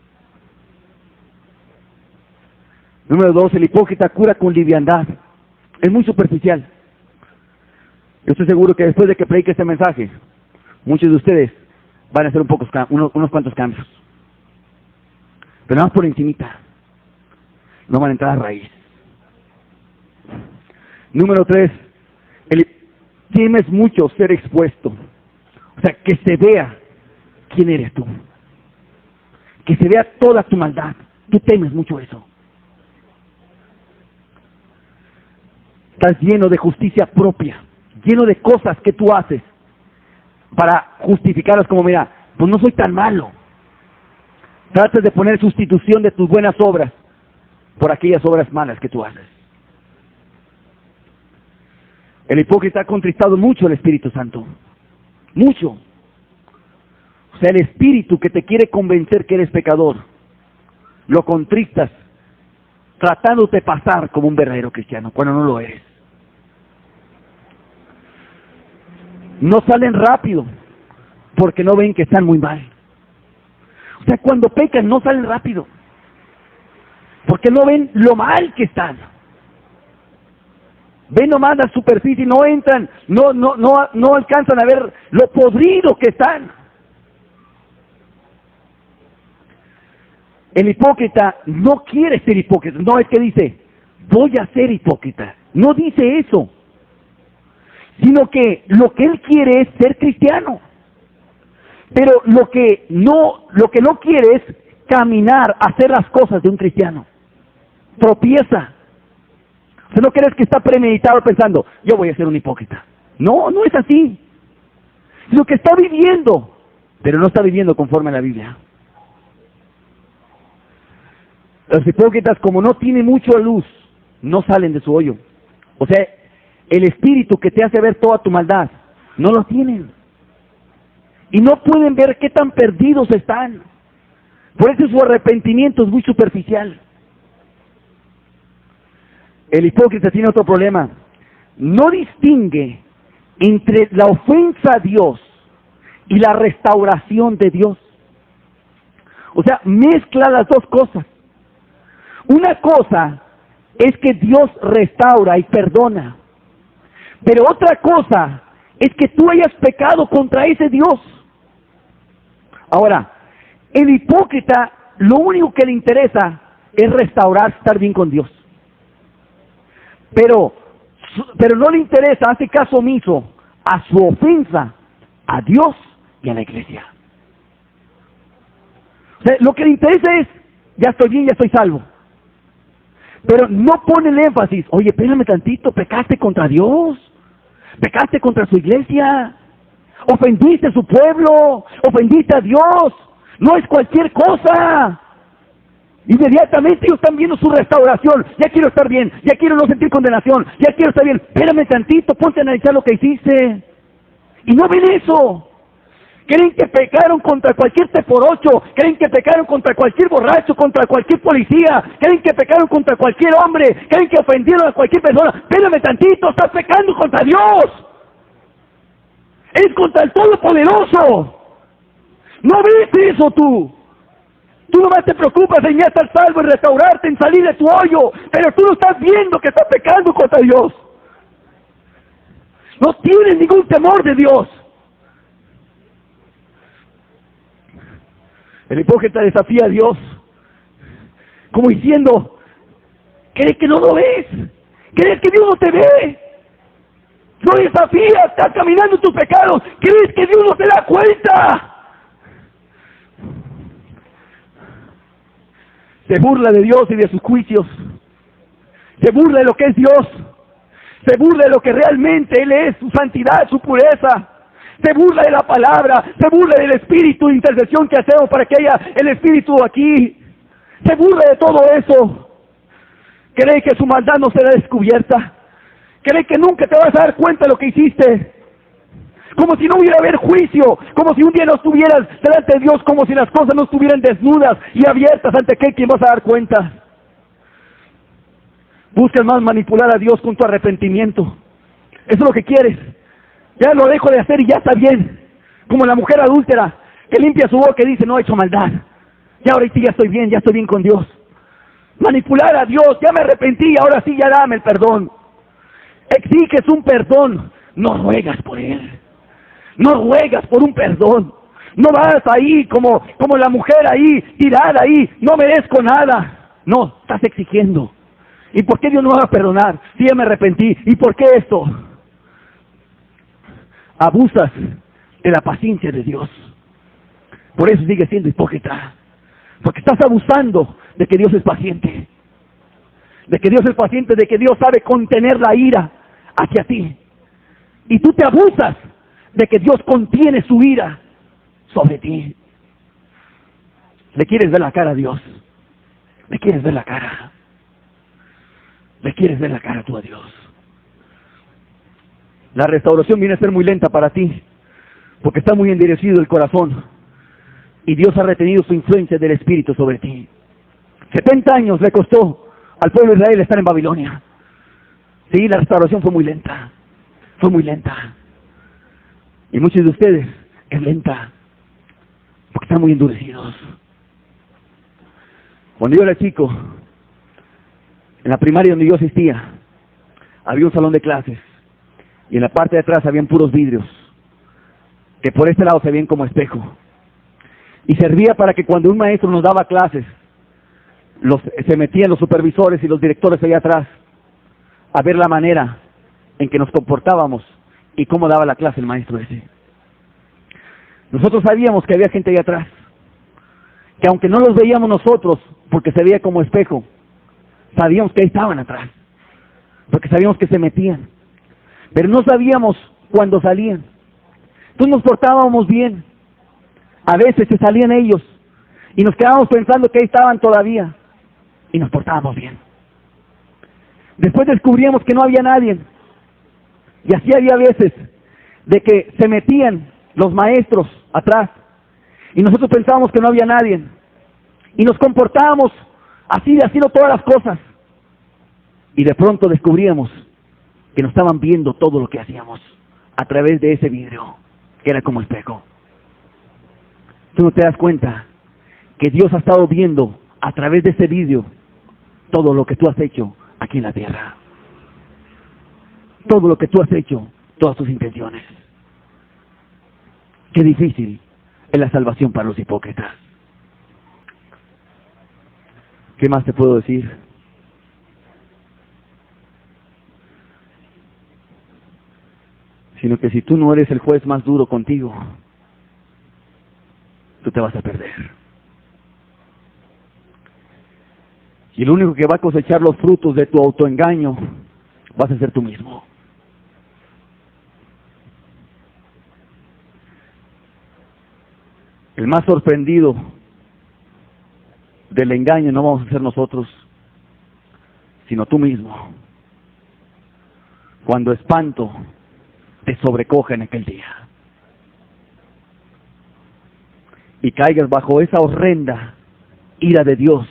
Número dos, el hipócrita cura con liviandad. Es muy superficial. Yo estoy seguro que después de que predique este mensaje, muchos de ustedes van a hacer unos cuantos cambios. Pero nada más por encimita. No van a entrar a raíz. Número tres, temes mucho ser expuesto. O sea, que se vea quién eres tú. Que se vea toda tu maldad. Tú temes mucho eso. Estás lleno de justicia propia, lleno de cosas que tú haces para justificarlas como, mira, pues no soy tan malo. Tratas de poner sustitución de tus buenas obras por aquellas obras malas que tú haces. El hipócrita ha contristado mucho al Espíritu Santo. Mucho. O sea, el Espíritu que te quiere convencer que eres pecador, lo contristas tratándote pasar como un verdadero cristiano, cuando no lo eres. No salen rápido, porque no ven que están muy mal. O sea, cuando pecan no salen rápido, porque no ven lo mal que están. Ven nomás la superficie, no entran, no alcanzan a ver lo podrido que están. El hipócrita no quiere ser hipócrita, no es que dice, voy a ser hipócrita. No dice eso, sino que lo que él quiere es ser cristiano. Pero lo que no quiere es caminar, hacer las cosas de un cristiano. Tropieza. O sea, no crees que está premeditado pensando, yo voy a ser un hipócrita. No, no es así. Lo que está viviendo, pero no está viviendo conforme a la Biblia. Los hipócritas, como no tienen mucha luz, no salen de su hoyo. O sea, el espíritu que te hace ver toda tu maldad, no lo tienen. Y no pueden ver qué tan perdidos están. Por eso su arrepentimiento es muy superficial. El hipócrita tiene otro problema. No distingue entre la ofensa a Dios y la restauración de Dios. O sea, mezcla las dos cosas. Una cosa es que Dios restaura y perdona. Pero otra cosa es que tú hayas pecado contra ese Dios. Ahora, el hipócrita lo único que le interesa es restaurar, estar bien con Dios. Pero no le interesa, hace caso omiso a su ofensa a Dios y a la iglesia. O sea, lo que le interesa es, ya estoy bien, ya estoy salvo. Pero no pone el énfasis, oye, espérame tantito, pecaste contra Dios, pecaste contra su iglesia, ofendiste a su pueblo, ofendiste a Dios, no es cualquier cosa. Inmediatamente ellos están viendo su restauración, ya quiero estar bien, ya quiero no sentir condenación, ya quiero estar bien, espérame tantito, ponte a analizar lo que hiciste. Y no ven eso. Creen que pecaron contra cualquier T8, creen que pecaron contra cualquier borracho, contra cualquier policía, creen que pecaron contra cualquier hombre, creen que ofendieron a cualquier persona. Espérame tantito, estás pecando contra Dios. Es contra el Todopoderoso. No ves eso tú. Tú nomás te preocupas en ya estar salvo, en restaurarte, en salir de tu hoyo, pero tú no estás viendo que estás pecando contra Dios. No tienes ningún temor de Dios. El hipócrita desafía a Dios, como diciendo, ¿crees que no lo ves? ¿Crees que Dios no te ve? Lo desafías, estás caminando en tus pecados, ¿crees que Dios no se da cuenta? Se burla de Dios y de sus juicios, se burla de lo que es Dios, se burla de lo que realmente Él es, su santidad, su pureza. Se burla de la palabra, se burla del espíritu de intercesión que hacemos para que haya el espíritu aquí. Se burla de todo eso. Cree que su maldad no será descubierta. Cree que nunca te vas a dar cuenta de lo que hiciste. Como si no hubiera haber juicio, como si un día no estuvieras delante de Dios, como si las cosas no estuvieran desnudas y abiertas ante aquel quien vas a dar cuenta. Buscas más manipular a Dios con tu arrepentimiento. Eso es lo que quieres. Ya lo dejo de hacer y ya está bien. Como la mujer adúltera que limpia su boca y dice, no he hecho maldad. Ya ahora sí ya estoy bien con Dios. Manipular a Dios, ya me arrepentí, ahora sí ya dame el perdón. Exiges un perdón, no ruegas por él. No ruegas por un perdón. No vas ahí como la mujer ahí, tirada ahí, no merezco nada. No, estás exigiendo. ¿Y por qué Dios no va a perdonar? Si ya me arrepentí. ¿Y por qué esto? Abusas de la paciencia de Dios. Por eso sigues siendo hipócrita. Porque estás abusando de que Dios es paciente. De que Dios es paciente, de que Dios sabe contener la ira hacia ti. Y tú te abusas de que Dios contiene su ira sobre ti. Le quieres ver la cara a Dios. Le quieres ver la cara. Le quieres ver la cara tú a Dios. La restauración viene a ser muy lenta para ti, porque está muy endurecido el corazón. Y Dios ha retenido su influencia del Espíritu sobre ti. 70 años le costó al pueblo de Israel estar en Babilonia. Sí, la restauración fue muy lenta. Fue muy lenta. Y muchos de ustedes es lenta, porque están muy endurecidos. Cuando yo era chico, en la primaria donde yo asistía, había un salón de clases. Y en la parte de atrás habían puros vidrios, que por este lado se veían como espejo. Y servía para que cuando un maestro nos daba clases, se metían los supervisores y los directores allá atrás a ver la manera en que nos comportábamos y cómo daba la clase el maestro ese. Nosotros sabíamos que había gente allá atrás, que aunque no los veíamos nosotros, porque se veía como espejo, sabíamos que ahí estaban atrás, porque sabíamos que se metían, pero no sabíamos cuándo salían. Entonces nos portábamos bien. A veces se salían ellos y nos quedábamos pensando que ahí estaban todavía y nos portábamos bien. Después descubríamos que no había nadie, y así había veces de que se metían los maestros atrás y nosotros pensábamos que no había nadie y nos comportábamos así, haciendo todas las cosas, y de pronto descubríamos que nos estaban viendo todo lo que hacíamos a través de ese vidrio que era como espejo. Tú no te das cuenta que Dios ha estado viendo a través de ese vidrio todo lo que tú has hecho aquí en la tierra. Todo lo que tú has hecho, todas tus intenciones. Qué difícil es la salvación para los hipócritas. ¿Qué más te puedo decir? Sino que si tú no eres el juez más duro contigo, tú te vas a perder. Y el único que va a cosechar los frutos de tu autoengaño vas a ser tú mismo. El más sorprendido del engaño no vamos a ser nosotros, sino tú mismo. Cuando espanto te sobrecoge en aquel día y caigas bajo esa horrenda ira de Dios,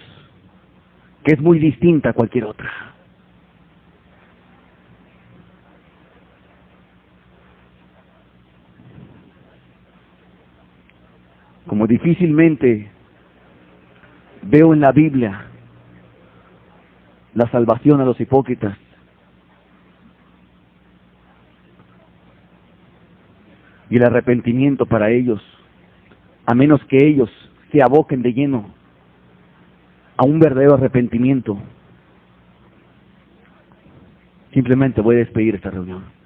que es muy distinta a cualquier otra. Como difícilmente veo en la Biblia la salvación a los hipócritas, y el arrepentimiento para ellos, a menos que ellos se aboquen de lleno a un verdadero arrepentimiento. Simplemente voy a despedir esta reunión.